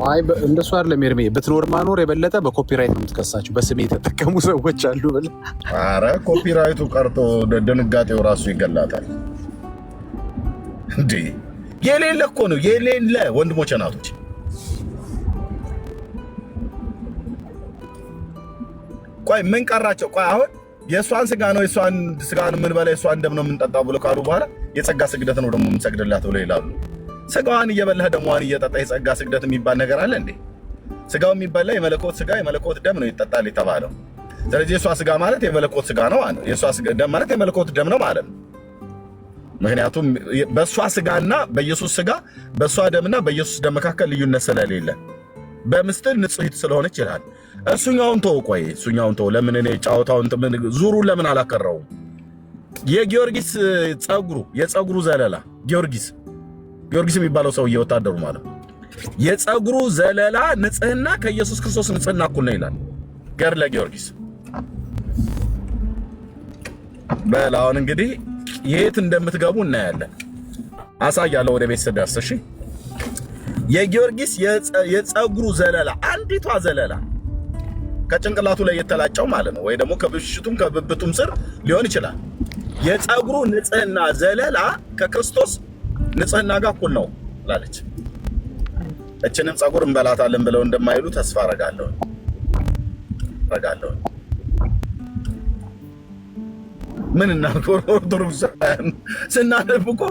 አይ እንደሱ አይደለም ኤርሜ፣ ብትኖር ማኖር የበለጠ በኮፒራይት ነው የምትከሳችሁ። በስሜ የተጠቀሙ ሰዎች አሉ ብለህ። ኧረ ኮፒራይቱ ቀርቶ ድንጋጤው ራሱ ይገላታል እንዴ! የሌለ እኮ ነው የሌለ። ወንድሞቼ ናቶች ቆይ ምን ቀራቸው? ቆይ አሁን የእሷን ስጋ ነው የእሷን ስጋ ነው የምንበላ የእሷን ደም ነው የምንጠጣው ብሎ ካሉ በኋላ የጸጋ ስግደት ነው ደግሞ የምንሰግድላት ብሎ ይላሉ። ስጋዋን እየበላህ ደሟን እየጠጣ የጸጋ ስግደት የሚባል ነገር አለ እንዴ? ስጋው የሚበላ የመለኮት ስጋ የመለኮት ደም ነው ይጠጣል የተባለው። ስለዚህ የእሷ ስጋ ማለት የመለኮት ስጋ ነው ማለት ነው። የእሷ ደም ማለት የመለኮት ደም ነው ማለት ነው። ምክንያቱም በእሷ ስጋና በኢየሱስ ስጋ በእሷ ደምና በኢየሱስ ደም መካከል ልዩነት ስለሌለ በምስጢር ንጽሕት ስለሆነች ይላል። እሱኛውን ተው፣ ቆይ እሱኛውን ተው። ለምን እኔ ጫወታውን ዙሩን ለምን አላከራውም? የጊዮርጊስ የፀጉሩ ዘለላ ጊዮርጊስ የሚባለው ሰው እየወታደሩ ማለት የፀጉሩ ዘለላ ንጽህና ከኢየሱስ ክርስቶስ ንጽህና እኩል ነው ይላል ገድለ ጊዮርጊስ። በል አሁን እንግዲህ የት እንደምትገቡ እናያለን። አሳያለሁ ወደ ቤት ስደርስ። እሺ የጊዮርጊስ የፀጉሩ ዘለላ አንዲቷ ዘለላ ከጭንቅላቱ ላይ የተላጨው ማለት ነው፣ ወይ ደግሞ ከብሽቱም ከብብቱም ስር ሊሆን ይችላል። የፀጉሩ ንጽህና ዘለላ ከክርስቶስ ንጽህና ጋር እኩል ነው ላለች። እችንም ፀጉር እንበላታለን ብለው እንደማይሉ ተስፋ አረጋለሁ። ምን እናልኩ ኦርቶዶክስ ስናነብ እኮ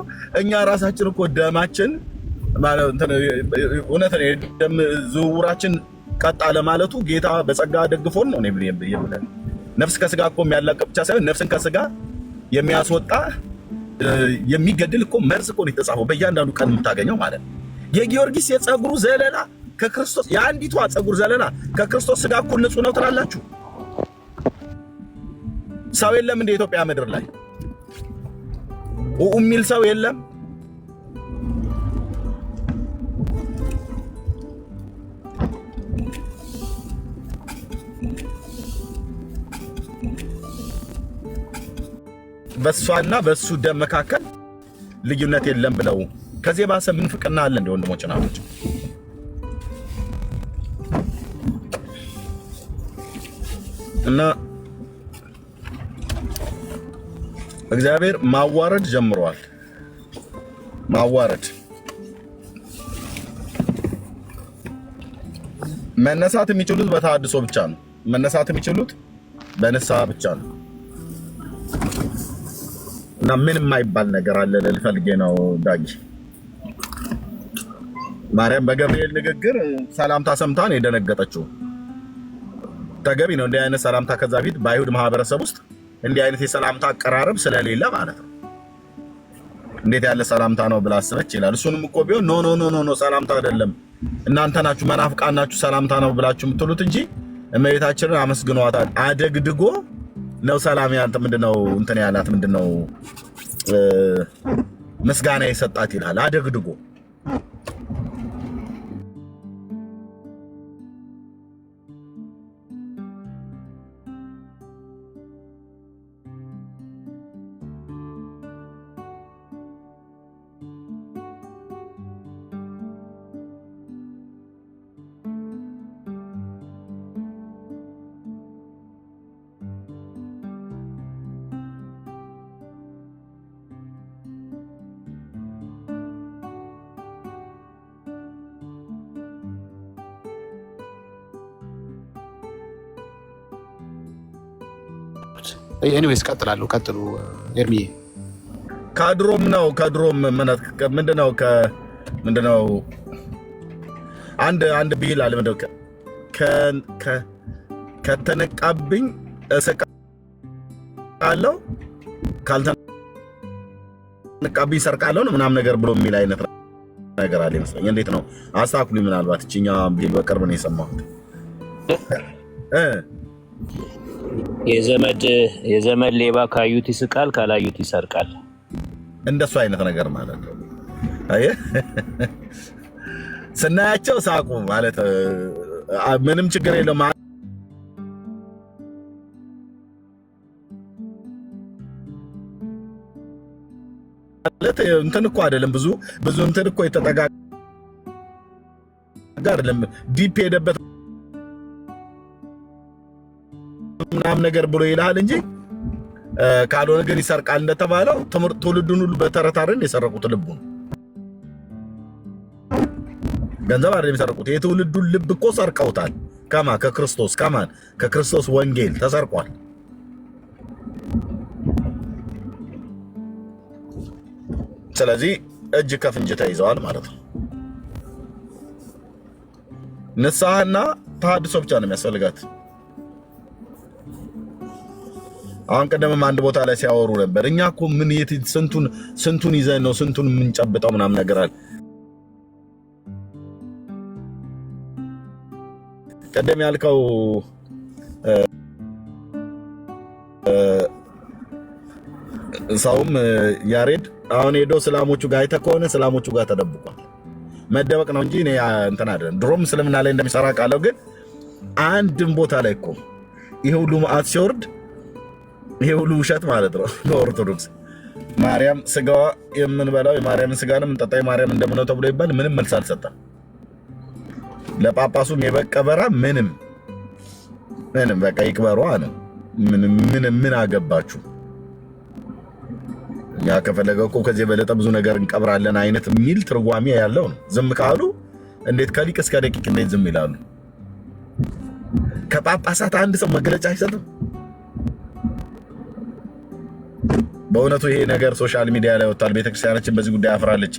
እኛ ራሳችን እኮ ደማችን ማለት እውነት ነው ደም ዝውውራችን ቀጣ ለማለቱ ጌታ በጸጋ ደግፎን ነው ብለን ነፍስ ከስጋ እኮ የሚያላቅቅ ብቻ ሳይሆን ነፍስን ከስጋ የሚያስወጣ የሚገድል እኮ መርዝ እኮ ነው የተጻፈው በእያንዳንዱ ቀን የምታገኘው ማለት ነው። የጊዮርጊስ የፀጉሩ ዘለላ ከክርስቶስ የአንዲቷ ፀጉር ዘለላ ከክርስቶስ ስጋ እኩል ንጹህ ነው ትላላችሁ? ሰው የለም እንደ ኢትዮጵያ ምድር ላይ የሚል ሰው የለም? በሷና በሱ ደም መካከል ልዩነት የለም ብለው ከዚህ ባሰ ምን ፍቅርና አለ እንደ ወንድሞች ናቸው። እና እግዚአብሔር ማዋረድ ጀምሯል። ማዋረድ መነሳት የሚችሉት በተሐድሶ ብቻ ነው። መነሳት የሚችሉት በንስሐ ብቻ ነው። እና ምን የማይባል ነገር አለ ልፈልጌ ነው ዳጊ። ማርያም በገብርኤል ንግግር ሰላምታ ሰምታን የደነገጠችው ተገቢ ነው። እንዲህ አይነት ሰላምታ ከዛ ፊት በአይሁድ ማህበረሰብ ውስጥ እንዲህ አይነት የሰላምታ አቀራረብ ስለሌለ ማለት ነው። እንዴት ያለ ሰላምታ ነው ብላ አስበች ይላል። እሱንም እኮ ቢሆን ኖ ሰላምታ አይደለም እናንተ ናችሁ መናፍቃን ናችሁ ሰላምታ ነው ብላችሁ የምትሉት እንጂ እመቤታችንን አመስግኗታል። አደግድጎ ነው ሰላም ያንተ ምንድነው እንትን ያላት ምንድነው ምስጋና የሰጣት ይላል አደግድጎ። ኤኒዌይስ ቀጥላለሁ። ቀጥሉ ኤርሚዬ። ከድሮም ምንድነው አንድ ብሂል አለ ምንድነው ከተነቃብኝ እስቃለሁ ካልተነቃብኝ ሰርቃለሁ ነው ምናምን ነገር ብሎ የሚል አይነት ነገር አለ ይመስለኛል። እንዴት ነው አስተካክሉኝ። ምናልባት እቺኛ ብሂል በቅርብ ነው የሰማሁት። የዘመድ ሌባ ካዩት ይስቃል ካላዩት ይሰርቃል። እንደሱ አይነት ነገር ማለት ነው። አየህ ስናያቸው ሳቁ ማለት ምንም ችግር የለውም ማለት እንትን እኮ አይደለም ብዙ እንትን እኮ የተጠጋጋ አይደለም ዲፕ ሄደበት ምናምን ነገር ብሎ ይላል እንጂ ካልሆነ ግን ይሰርቃል እንደተባለው ትውልዱን ሁሉ በተረታረን የሰረቁት ልቡን ገንዘብ አይደለም የሰረቁት የትውልዱን ልብ እኮ ሰርቀውታል። ከክርስቶስ ወንጌል ተሰርቋል። ስለዚህ እጅ ከፍንጅ ተይዘዋል ማለት ነው። ንስሐና ተሐድሶ ብቻ ነው የሚያስፈልጋት። አሁን ቀደም አንድ ቦታ ላይ ሲያወሩ ነበር። እኛ እኮ ምን ስንቱን ይዘን ነው ስንቱን የምንጨብጠው ምናምን ነገር አለ። ቀደም ያልከው ሰውም ያሬድ አሁን ሄዶ እስላሞቹ ጋር አይተህ ከሆነ እስላሞቹ ጋር ተደብቋል። መደበቅ ነው እንጂ እኔ እንትን አይደለም። ድሮም እስልምና ላይ እንደሚሰራ ቃለው ግን አንድም ቦታ ላይ እኮ ይሄ ሁሉ መዓት ሲወርድ ይሄ ሁሉ ውሸት ማለት ነው። በኦርቶዶክስ ማርያም ስጋዋ የምንበላው የማርያምን ስጋ ነው የምንጠጣው የማርያም እንደምነው ተብሎ ይባል ምንም መልስ አልሰጠም። ለጳጳሱም የበቀበራ ምንም በቃ ይክበሯ ነው። ምን አገባችሁ? ያ ከፈለገው እኮ ከዚህ በለጠ ብዙ ነገር እንቀብራለን አይነት የሚል ትርጓሜ ያለው ነው። ዝም ካሉ እንዴት ከሊቅ እስከ ደቂቅ እንዴት ዝም ይላሉ? ከጳጳሳት አንድ ሰው መግለጫ አይሰጥም? በእውነቱ ይሄ ነገር ሶሻል ሚዲያ ላይ ወጣል። ቤተክርስቲያናችን በዚህ ጉዳይ አፍራለች።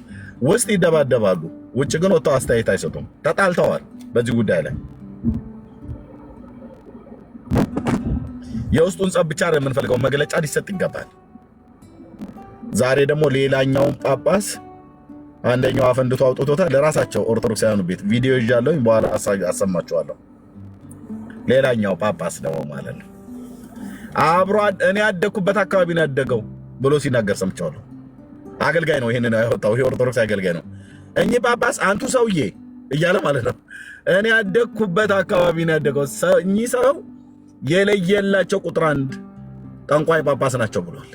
ውስጥ ይደባደባሉ፣ ውጭ ግን ወጥተው አስተያየት አይሰጡም። ተጣልተዋል በዚህ ጉዳይ ላይ። የውስጡን ጸብ ብቻ ነው የምንፈልገው፣ መግለጫ ሊሰጥ ይገባል። ዛሬ ደግሞ ሌላኛውን ጳጳስ አንደኛው አፈንድቶ አውጥቶታል። ለራሳቸው ኦርቶዶክሳውያኑ ቤት ቪዲዮ ይዣለሁኝ፣ በኋላ አሰማችኋለሁ። ሌላኛው ጳጳስ ደግሞ ማለት ነው አብሮ እኔ ያደኩበት አካባቢ ነው ያደገው ብሎ ሲናገር ሰምቻለሁ። አገልጋይ ነው ይሄንን ያወጣው፣ ይሄ ኦርቶዶክስ አገልጋይ ነው። እኚህ ጳጳስ አንቱ ሰውዬ እያለ ማለት ነው እኔ ያደኩበት አካባቢ ነው ያደገው። እኚህ ሰው የለየላቸው ቁጥር 1 ጠንቋይ ጳጳስ ናቸው ብሏል።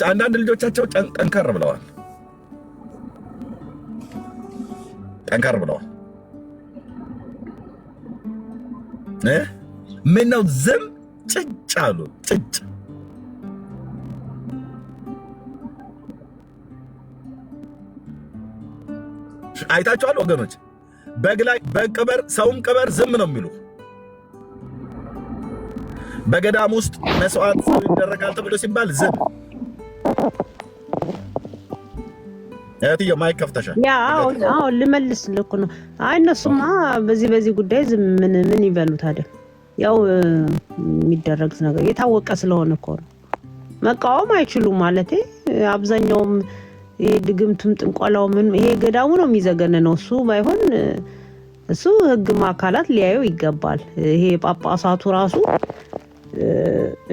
አንዳንድ ልጆቻቸው ጠንከር ብለዋል። ምን ነው ዝም ጭጭ አሉ። ጭጭ አይታችኋል ወገኖች? በቅበር ሰውም ቅበር ዝም ነው የሚሉ። በገዳም ውስጥ መስዋዕት ይደረጋል ተብሎ ሲባል ዝም። እህትዬ ማይክ ከፍተሻል። አዎ ልመልስ ልኩ ነው። አይ እነሱማ በዚህ ጉዳይ ዝም ምን ይበሉ ታዲያ? ያው የሚደረግ ነገር የታወቀ ስለሆነ እኮ ነው። መቃወም አይችሉም ማለት አብዛኛውም ድግምቱም ጥንቆላው ምን ይሄ ገዳሙ ነው የሚዘገነነው። እሱ ባይሆን እሱ ህግ ማካላት ሊያየው ይገባል። ይሄ ጳጳሳቱ ራሱ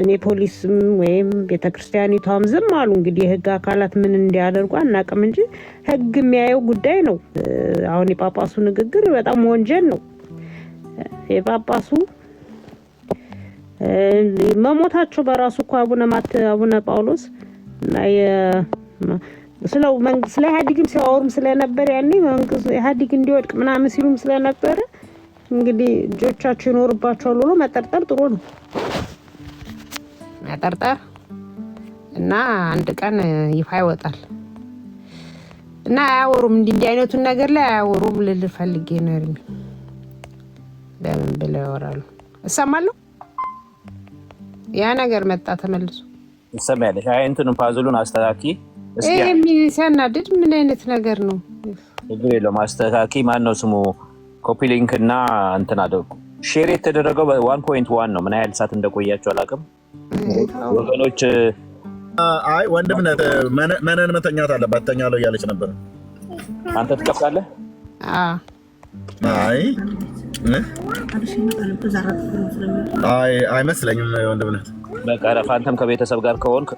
እኔ ፖሊስም ወይም ቤተክርስቲያኒቷም ዝም አሉ። እንግዲህ የህግ አካላት ምን እንዲያደርጉ አናውቅም እንጂ ህግ የሚያየው ጉዳይ ነው። አሁን የጳጳሱ ንግግር በጣም ወንጀል ነው። የጳጳሱ መሞታቸው በራሱ እኮ አቡነ ጳውሎስ እና ስለ ኢህአዴግም ሲያወሩም ስለነበር ያኔ መንግስት ኢህአዴግ እንዲወድቅ ምናምን ሲሉም ስለነበረ እንግዲህ ልጆቻቸው ይኖርባቸዋል ብሎ መጠርጠር ጥሩ ነው። መጠርጠር እና አንድ ቀን ይፋ ይወጣል እና አያወሩም። እንዲህ አይነቱን ነገር ላይ አያወሩም ልል ፈልጌ ነው። እርሚ ለምን ብለው ያወራሉ? እሰማለሁ። ያ ነገር መጣ ተመልሶ እሰማያለሽ። አይ እንትኑን ፓዝሉን አስተካኪ እስኪ። ሲያናድድ ምን አይነት ነገር ነው? እግሬ ለማስተካኪ ማን ነው ስሙ? ኮፒ ሊንክ እና እንትን አድርጉ። ሼር የተደረገው በ1.1 ነው። ምን ያህል ሰዓት እንደቆያችሁ አላውቅም ወገኖች። አይ ወንድምነት መነን መተኛት አለባት ተኛለሁ እያለች ነበር። አንተ ትከፍታለህ? አይ አይመስለኝም ወንድምነት። በቃ ረፍ። አንተም ከቤተሰብ ጋር ከሆንክ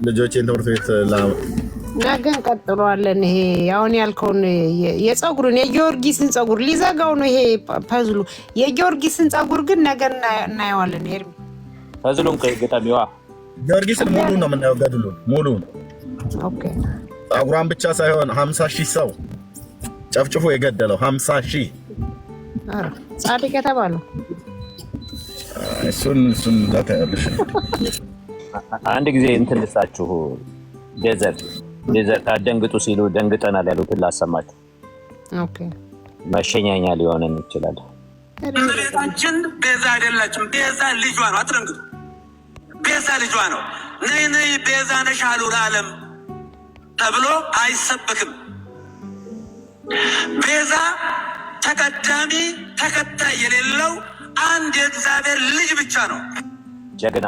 ልጆቼን ትምህርት ቤት ነገን ቀጥሏለን። ይሄ አሁን ያልከውን የፀጉሩን የጊዮርጊስን ፀጉር ሊዘጋው ነው ይሄ ፐዝሉ። የጊዮርጊስን ፀጉር ግን ነገ እናየዋለን። ኤርሚ ፐዝሉን ከገጣሚዋ ጊዮርጊስን ሙሉ ነው የምናየው። ገድሉን ሙሉ ኦኬ። ፀጉሯን ብቻ ሳይሆን 50,000 ሰው ጨፍጭፎ የገደለው 50,000 ጻድቅ የተባለው እሱን ዛታያለሽ። አንድ ጊዜ እንትን ልሳችሁ ዴዘርት አደንግጡ ሲሉ ደንግጠናል ያሉትን ላሰማችሁ። ኦኬ መሸኛኛ ሊሆነን ይችላል። እመቤታችን ቤዛ አይደላችም። ቤዛ ልጇ ነው። አትደንግጡ። ቤዛ ልጇ ነው። ነይ ቤዛ ነሽ አሉ ለዓለም ተብሎ አይሰበክም። ቤዛ ተቀዳሚ ተከታይ የሌለው አንድ የእግዚአብሔር ልጅ ብቻ ነው። ጀግና።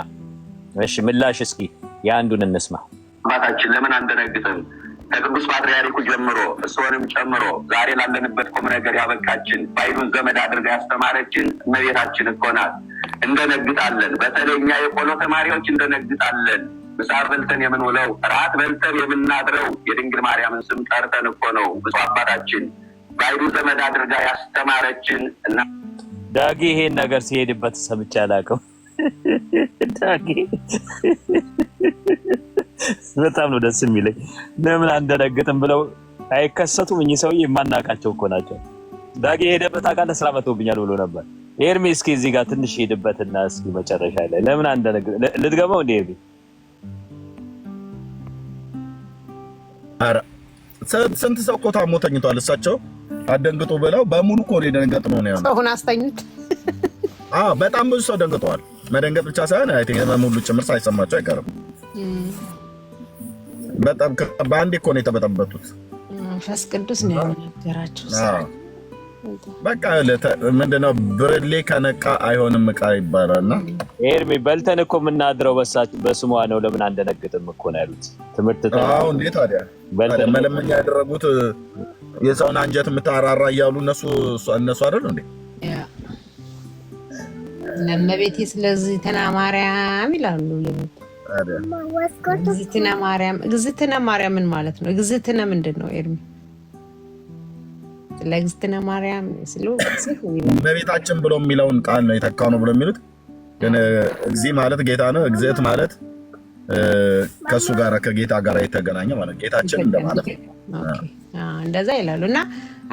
እሺ ምላሽ እስኪ የአንዱን እንስማ። አባታችን ለምን አንደነግጥም? ከቅዱስ ፓትርያርኩ ጀምሮ እሱንም ጨምሮ ዛሬ ላለንበት ቁም ነገር ያበቃችን ባይዱን ዘመድ አድርጋ ያስተማረችን እመቤታችን እኮ ናት። እንደነግጣለን። በተለይ እኛ የቆሎ ተማሪዎች እንደነግጣለን። ምሳ በልተን የምንውለው ራት በልተን የምናድረው የድንግል ማርያምን ስም ጠርተን እኮ ነው። ብፁዕ አባታችን ባይዱን ዘመድ አድርጋ ያስተማረችን እና ዳጊ ይሄን ነገር ሲሄድበት ሰምቼ አላውቅም። ዳጊ በጣም ነው ደስ የሚለኝ። ለምን አንደነግጥም ብለው አይከሰቱም። እኚህ ሰውዬ የማናውቃቸው እኮ ናቸው። ዳጊ ሄደበት አውቃለሁ ስራ መጥቶብኛል ብሎ ነበር። ኤርሚ እስኪ እዚህ ጋር ትንሽ ሄድበትና እስኪ መጨረሻ ላይ ለምን አንደነግጥ ልትገባው እንደ ኤርሚ ኧረ ስንት ሰው እኮ ታሞ ተኝቷል። እሳቸው አደንግጡ ብለው በሙሉ እኮ ነው የደነገጥ ነው ያለው። ሰውን አስተኙት። በጣም ብዙ ሰው ደንግጠዋል። መደንገጥ ብቻ ሳይሆን አይ ቲንክ ሙሉ ጭምር ሳይሰማቸው አይቀርም። በጣም በአንዴ እኮ ነው የተበጠበጡት። መንፈስ ቅዱስ ነው ያናገራቸው። በቃ ምንድነው ብርሌ ከነቃ አይሆንም ዕቃ ይባላልና ኤርሚ በልተን እኮ የምናድረው በስሟ ነው። ለምን አንደነግጥም እኮ ነው ያሉት። ትምህርት አዎ እንዴት ታዲያ መለመኛ ያደረጉት የሰውን አንጀት የምታራራ እያሉ እነሱ አይደሉ እንዴ? ለመቤቴ ስለዚህ ተና ማርያም ይላሉ። እግዝእትነ ማርያም ምን ማለት ነው? እግዝእትነ ምንድን ነው ኤርሚ? ለእግዝእትነ ማርያም ስሉ በቤታችን ብሎ የሚለውን ቃል ነው የተካው ነው ብሎ የሚሉት። ግን እግዚ ማለት ጌታ ነው። እግዝእት ማለት ከሱ ጋር ከጌታ ጋር የተገናኘ ማለት ጌታችን እንደማለት ነው። እንደዛ ይላሉ። እና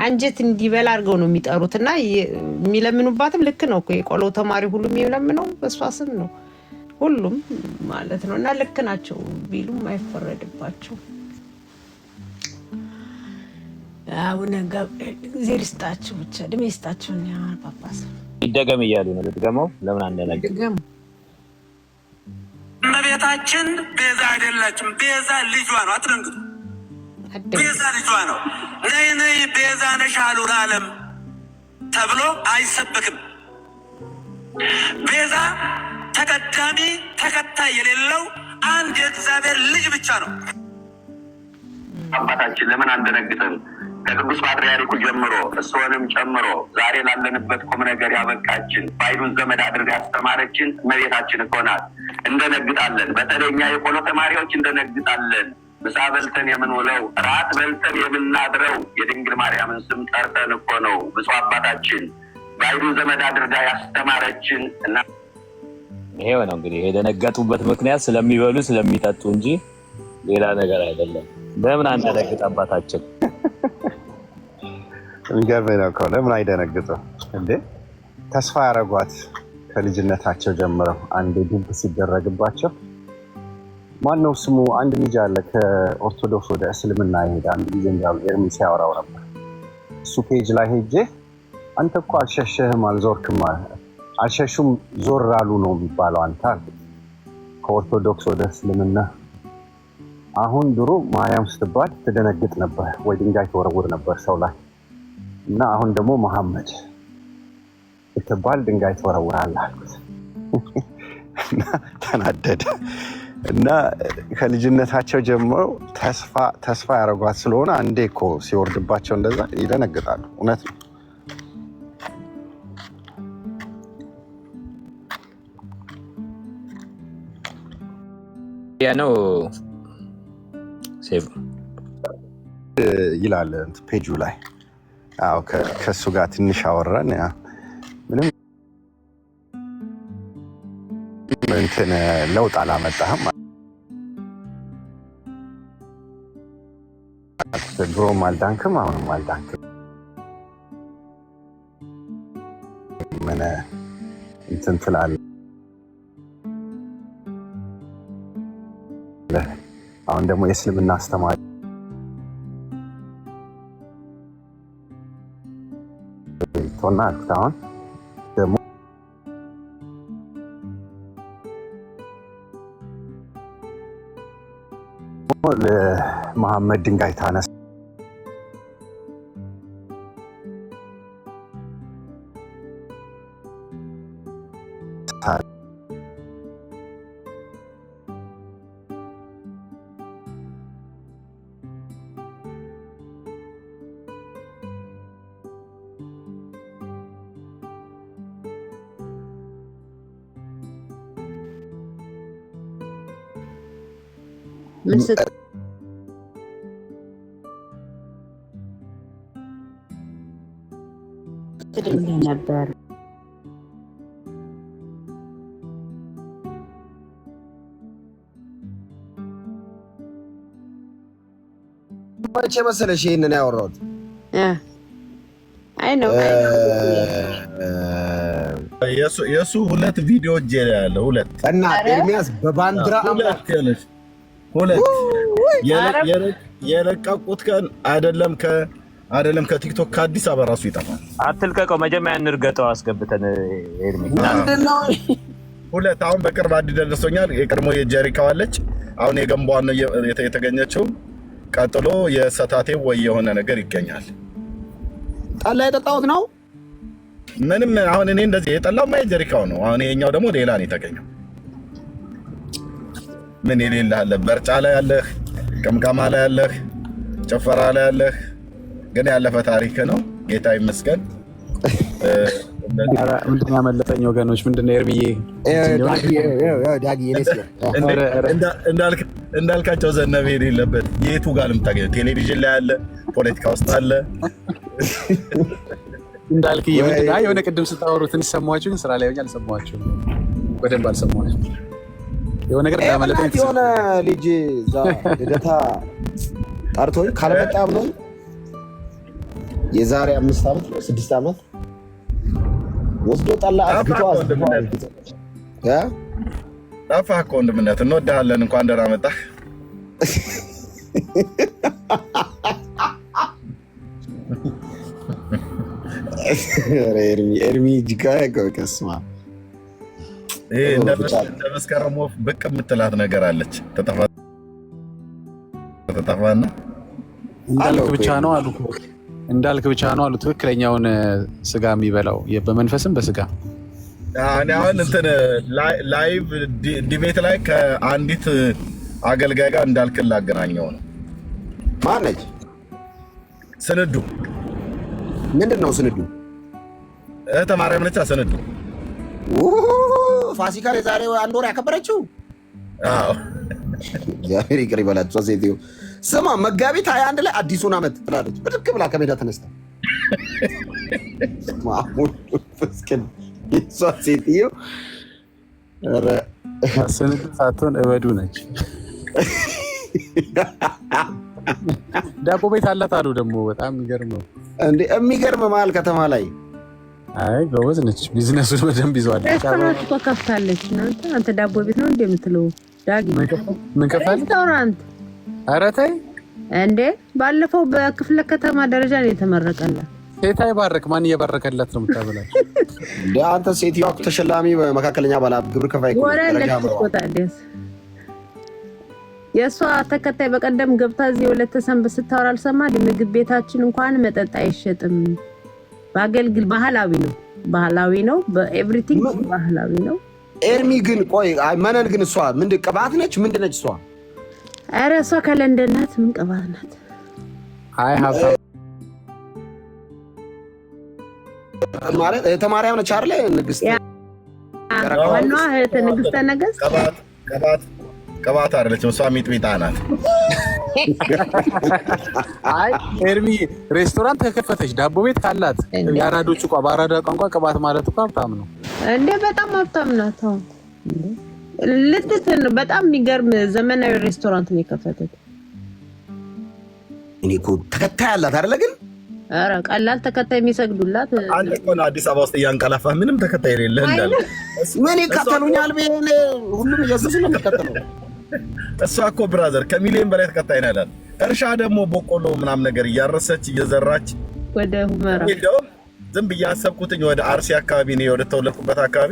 አንጀት እንዲበላ አድርገው ነው የሚጠሩት። እና የሚለምኑባትም ልክ ነው እኮ የቆሎ ተማሪ ሁሉ የሚለምነው በእሷ ስም ነው ሁሉም ማለት ነው። እና ልክ ናቸው ቢሉም አይፈረድባቸው። አቡነ ገብርኤል እግዚአብሔር ይስጣቸው፣ ብቻ እድሜ ይስጣቸው። ጳጳስ ይደገም እያሉ ነው። ልትገመው ለምን አንደነግጥም? እመቤታችን ቤዛ አይደላችም። ቤዛ ልጇ ነው። አትደንግጡ። ቤዛ ልጇ ነው። ነይ ነይ ቤዛ ነሽ አሉ ለዓለም ተብሎ አይሰበክም። ቤዛ ተቀዳሚ ተከታይ የሌለው አንድ የእግዚአብሔር ልጅ ብቻ ነው። አባታችን ለምን አንደነግጥም? ከቅዱስ ፓትርያርኩ ጀምሮ እሱንም ጨምሮ ዛሬ ላለንበት ቁም ነገር ያበቃችን ባይዱን ዘመድ አድርጋ ያስተማረችን እመቤታችን እኮ ናት። እንደነግጣለን። በተለይ እኛ የቆሎ ተማሪዎች እንደነግጣለን። ምሳ በልተን የምንውለው ራት በልተን የምናድረው የድንግል ማርያምን ስም ጠርተን እኮ ነው። ብፁዕ አባታችን ባይዱን ዘመድ አድርጋ ያስተማረችን እና ይሄው ነው እንግዲህ የደነገጡበት ምክንያት ስለሚበሉ ስለሚጠጡ እንጂ ሌላ ነገር አይደለም። ለምን አንደነግጥ አባታችን? የሚገርመኝ ነው እኮ ለምን አይደነግጡም እንዴ? ተስፋ ያደረጓት ከልጅነታቸው ጀምረው አንዴ ድንቅ ሲደረግባቸው ማነው ስሙ አንድ ልጅ አለ ከኦርቶዶክስ ወደ እስልምና ይሄድ አንድ ጊዜ እንዳሉ ኤርሚ ሲያወራው ነበር። እሱ ፔጅ ላይ ሄጄ አንተ እኮ አልሸሸህም አልዞርክም አልሸሹም ዞር አሉ ነው የሚባለው አንተ ከኦርቶዶክስ ወደ እስልምና። አሁን ድሮ ማርያም ስትባል ትደነግጥ ነበር ወይ ድንጋይ ትወረውር ነበር ሰው ላይ እና አሁን ደግሞ መሐመድ ስትባል ድንጋይ ትወረውራለህ አልኩት እና ተናደደ። እና ከልጅነታቸው ጀምሮ ተስፋ ያደረጓት ስለሆነ አንዴ እኮ ሲወርድባቸው እንደዛ ይደነግጣሉ። እውነት ነው። ያ ነው ይላል ፔጁ ላይ። አዎ ከሱ ጋር ትንሽ አወራን። ምንም እንትን ለውጥ አላመጣህም። ድሮም አልዳንክም አሁንም አልዳንክም። ምን እንትን ትላለህ? አሁን ደግሞ የእስልምና አስተማሪ ቶና አልኩት። አሁን ደግሞ ለመሐመድ ድንጋይ ታነሳ ነበር መቼ መሰለሽ ይሄንን ያወራሁት? አይ ነው የሱ ሁለት ቪዲዮ እጄ ላይ ያለ ሁለት እና ኤርሚያስ በባንዲራ ሁለት የለቀቁት ቀን አይደለም ከቲክቶክ ከአዲስ አበባ ራሱ ይጠፋል። አትልቀቀው፣ መጀመሪያ እንርገጠው አስገብተን ኤርሚ ሁለት አሁን በቅርብ አዲስ ደርሶኛል። የቀድሞ የጀሪካው አለች፣ አሁን የገንቧን ነው የተገኘችው። ቀጥሎ የሰታቴው ወይ የሆነ ነገር ይገኛል። ጠላ የጠጣሁት ነው። ምንም አሁን እኔ እንደዚህ የጠላው ማይጀሪካው ነው። አሁን የኛው ደግሞ ሌላ ነው የተገኘው። ምን የሌለ አለ? በርጫ ላይ ያለህ፣ ቀምቃማ ላይ ያለህ፣ ጨፈራ ላይ ያለህ፣ ግን ያለፈ ታሪክ ነው። ጌታ ይመስገን። ምንድን ያመለጠኝ ወገኖች? ምንድነው ኤርሚዬ እንዳልካቸው ዘነበ የሌለበት የቱ ጋር የምታገኘው? ቴሌቪዥን ላይ አለ፣ ፖለቲካ ውስጥ አለ። እንዳልክዬ የሆነ ቅድም ስታወሩ ትንሽ ሰማኋችሁ፣ ግን ስራ ላይ ሆኜ አልሰማኋችሁም። በደንብ አልሰማኋችሁም። የሆነ ነገር እንዳመለጠኝ የሆነ ልጅ እዛ ልደታ ጠርቶኝ ካልመጣ ብሎኝ የዛሬ 5 ዓመት 6 ዓመት ወስዶ ጠላ አስግቶ ጠፋህ እኮ ወንድምነት። እንወድሃለን። እንኳን ደህና መጣህ። ኤርሚ ጅጋ ከስማ እንደ መስከረም ወፍ ብቅ የምትላት ነገር አለች። ተጠፋና እንዳልክ ብቻ ነው አሉ። እንዳልክ ብቻ ነው አሉ ትክክለኛውን ስጋ የሚበላው በመንፈስም በስጋ። እኔ አሁን እንትን ላይቭ ዲቤት ላይ ከአንዲት አገልጋይ ጋር እንዳልክን ላገናኘው ነው። ማነች? ስንዱ። ምንድን ነው ስንዱ? እህተ ማርያም ነች። ስንዱ ፋሲካ የዛሬ 1 ወር ያከበረችው። አዎ እግዚአብሔር ይቅር ይበላት። ሴትዮ ስማ፣ መጋቢት 21 ላይ አዲሱን ዓመት ትላለች ብድግ ብላ ከሜዳ ተነስታ። እሷ ሴትዮ ስንዱ ሳትሆን እበዱ ነች። ዳቦ ቤት አላት አሉ። ደግሞ በጣም የሚገርም ነው እንዴ! የሚገርም መሀል ከተማ ላይ። አይ ጎበዝ ነች። ቢዝነሱን በደንብ ይዘዋል። ሬስቶራንት እኮ ከፍታለች። አንተ ዳቦ ቤት ነው እንዴ የምትለው? ዳጊ ምን ከፍታለች? ሬስቶራንት። ኧረ ተይ እንዴ! ባለፈው በክፍለ ከተማ ደረጃ ነው የተመረቀላት። ሴት አይባረክ። ማን እየባረከላት ነው የምታበላች? እንደ አንተ ሴትዮዋ ተሸላሚ መካከለኛ ባለ ግብር ከፋይ የእሷ ተከታይ በቀደም ገብታ እዚህ የሁለት ሰንበት ስታወራ አልሰማህ? ምግብ ቤታችን እንኳን መጠጥ አይሸጥም፣ በአገልግል ባህላዊ ነው፣ በኤቭሪቲንግ ባህላዊ ነው። ኤርሚ ግን ቆይ መነን ግን እሷ ምንድን ቅባት ነች? ምንድን ነች እሷ? ኧረ እሷ ከለንደን ናት። ምን ቅባት ናት? አይ ሀብታም ማለት እህተ ማርያም ነች አይደለ? ንግስት ዋናዋ እህተ ንግስተ ነገስት ቅባት አይደለችም እሷ፣ ሚጥሚጣ ናት። አይ ኤርሚ ሬስቶራንት ከከፈተች ዳቦ ቤት ካላት የአራዶቹ በአራዳ ቋንቋ ቅባት ማለት እኮ ሀብታም ነው እንዴ! በጣም ሀብታም ናት። ልትትን በጣም የሚገርም ዘመናዊ ሬስቶራንት ነው የከፈተች። እኔ እኮ ተከታይ አላት አይደለ? ግን ኧረ ቀላል ተከታይ የሚሰግዱላት አንተ እኮ ነው አዲስ አበባ ውስጥ እያንቀላፋህ ምንም ተከታይ የሌለህ እንዳለ። ምን ይከተሉኛል? ሁሉም ኢየሱስ ነው የሚከተለው። እሷ እኮ ብራዘር ከሚሊዮን በላይ ተከታይ ነው ያላት። እርሻ ደግሞ በቆሎ ምናምን ነገር እያረሰች እየዘራች ወደ ሁመራ ዝም ብዬ አሰብኩትኝ ወደ አርሲ አካባቢ ነው ወደ ተወለድኩበት አካባቢ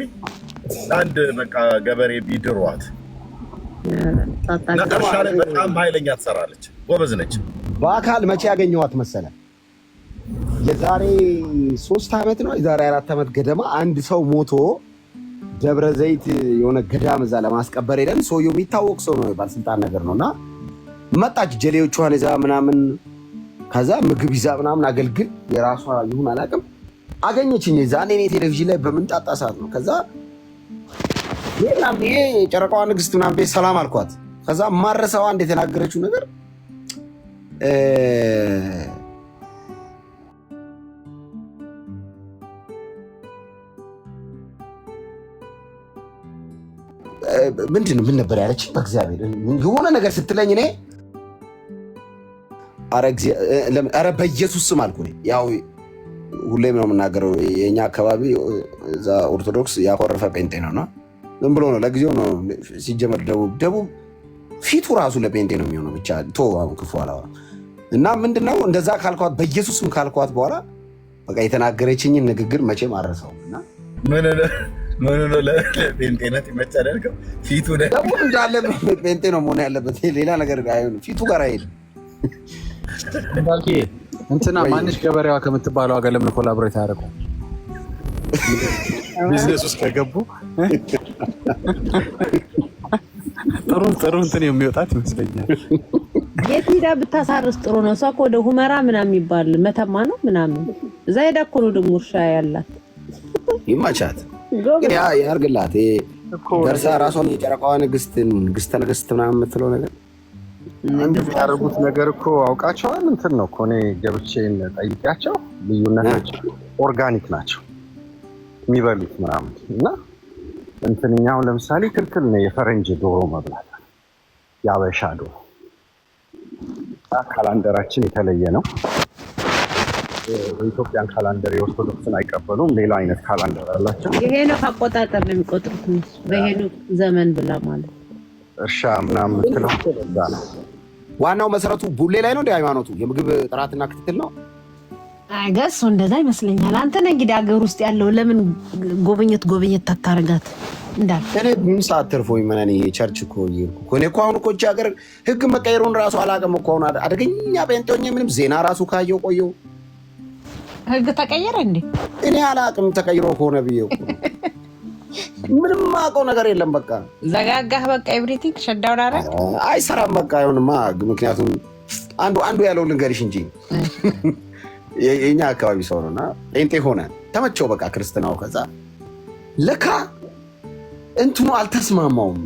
አንድ በቃ ገበሬ ቢድሯት እርሻ ላይ በጣም ኃይለኛ ትሰራለች። ጎበዝ ነች። በአካል መቼ ያገኘኋት መሰለ? የዛሬ 3 ዓመት ነው የዛሬ 4 ዓመት ገደማ አንድ ሰው ሞቶ ደብረ ዘይት የሆነ ገዳም እዛ ለማስቀበር ሄደን፣ ሰውየው የሚታወቅ ሰው ነው፣ ባለስልጣን ነገር ነውና መጣች። ጀሌዎቿን ይዛ ምናምን ከዛ ምግብ ይዛ ምናምን አገልግል የራሷ ይሁን አላውቅም አገኘችኝ። ዛኔ እኔ ቴሌቪዥን ላይ በምንጣጣ ሰዓት ነው። ከዛ ይሄ ጨረቃዋ ንግስት ምናምን ቤት ሰላም አልኳት። ከዛ ማረሳዋ አንድ የተናገረችው ነገር ምን ነበር ያለች? በእግዚአብሔር የሆነ ነገር ስትለኝ እኔ አረ በኢየሱስ ስም አልኩ። ያው ሁሌም ነው የምናገረው፣ የኛ አካባቢ እዛ ኦርቶዶክስ ያኮረፈ ጴንጤ ነውና ዝም ብሎ ነው ለጊዜው ነው። ሲጀመር ደቡብ ፊቱ ራሱ ለጴንጤ ነው የሚሆነው። ብቻ ክፉ አላወራ እና ምንድነው እንደዛ ካልኳት በኢየሱስ ስም ካልኳት በኋላ በቃ የተናገረችኝን ንግግር መቼም አረሳው እና ምን ነው ለጴንጤነት ይመቻደርገው ፊቱ ደግሞ እንዳለ ጴንጤ ነው መሆን ያለበት፣ ሌላ ነገር አይሆንም። ፊቱ ጋር አይሄድም። እንትና ማንሽ ገበሬዋ ከምትባለው ጋር ለምን ኮላቦሬት አደረጉ? ቢዝነስ ውስጥ ከገቡ ጥሩ እንትን የሚወጣት ይመስለኛል። የት ሄዳ ብታሳርስ ጥሩ ነው። እሷ እኮ ወደ ሁመራ ምናምን የሚባል መተማ ነው ምናምን እዛ ሄዳ እኮ ነው ደግሞ እርሻ ያላት። ይማቻት ያ ያርግላት። ደርሳ ራሷን የጨረቃዋ ንግስት ምናምን የምትለው ነገር ያደርጉት ነገር እኮ አውቃቸዋል። እንትን ነው እኮ እኔ ገብቼን ጠይቂያቸው ልዩነታቸው ኦርጋኒክ ናቸው የሚበሉት ምናምን እና እንትንኛውን ለምሳሌ ክልክል ነው የፈረንጅ ዶሮ መብላት፣ ያበሻ ዶሮ። ካላንደራችን የተለየ ነው። የኢትዮጵያን ካላንደር የኦርቶዶክስን አይቀበሉም። ሌላ አይነት ካላንደር አላቸው። ይሄ ነው አቆጣጠር ነው የሚቆጥሩት እነሱ በሄዱ ዘመን ብላ ማለት እርሻ ምናምን የምትለው እዛ ነው። ዋናው መሰረቱ ቡሌ ላይ ነው እንደ ሃይማኖቱ የምግብ ጥራትና ክትትል ነው። ገሱ እንደዛ ይመስለኛል። አንተ ነህ እንግዲህ ሀገር ውስጥ ያለው ለምን ጎበኘት ታታረጋት እንዳል እኔ ምን ሰዓት ተርፎኝ ምን ቸርች እኮ ይልኩ እኔ እኮ አሁን እኮ እቺ ሀገር ህግ መቀየሩን ራሱ አላውቅም እኮ አሁን አደገኛ ጴንጤኛ ምንም ዜና ራሱ ካየው ቆየው ህግ ተቀየረ እንዴ? እኔ አላውቅም ተቀይሮ ከሆነ ብዬ እኮ ምንም ማውቀው ነገር የለም። በቃ ዘጋጋህ በቃ ኤቭሪቲንግ ሸዳውን አረ አይሰራም በቃ አይሆንማ። ምክንያቱም አንዱ ያለው ልንገርሽ እንጂ የኛ አካባቢ ሰው ነውና ጴንጤ ሆነ ተመቸው በቃ ክርስትናው። ከዛ ለካ እንትኑ አልተስማማውም።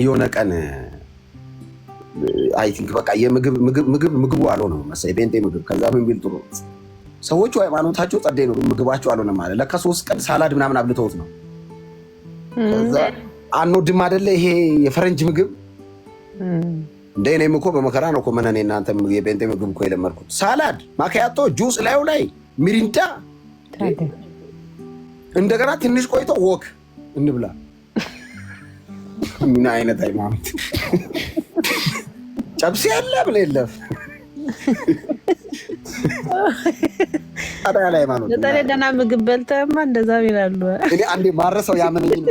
የሆነ ቀን አይ ቲንክ በቃ ምግቡ አልሆነም መሰለኝ ጴንጤ ምግብ። ከዛ ምን ቢል ጥሩ ሰዎቹ ሃይማኖታቸው ጸዴ ነው ምግባቸው አልሆነም ማለት ለካ 3 ቀን ሳላድ ምናምን አብልተውት ነው። ከዛ አንወድም አይደለ ይሄ የፈረንጅ ምግብ እንደ እኔም እኮ በመከራ ነው እኮ መነኔ እናንተ የጴንጤ ምግብ እኮ የለመድኩት። ሳላድ፣ ማኪያቶ፣ ጁስ ላዩ ላይ ሚሪንዳ፣ እንደገና ትንሽ ቆይቶ ወክ እንብላ። ምን አይነት ሃይማኖት ጨብሴ ያለ ምን የለም አዳ ላይ ሃይማኖት ለተለደና ምግብ በልተማ እንደዛ ይላሉ። እኔ አንዴ ማረሰው ያመመኝ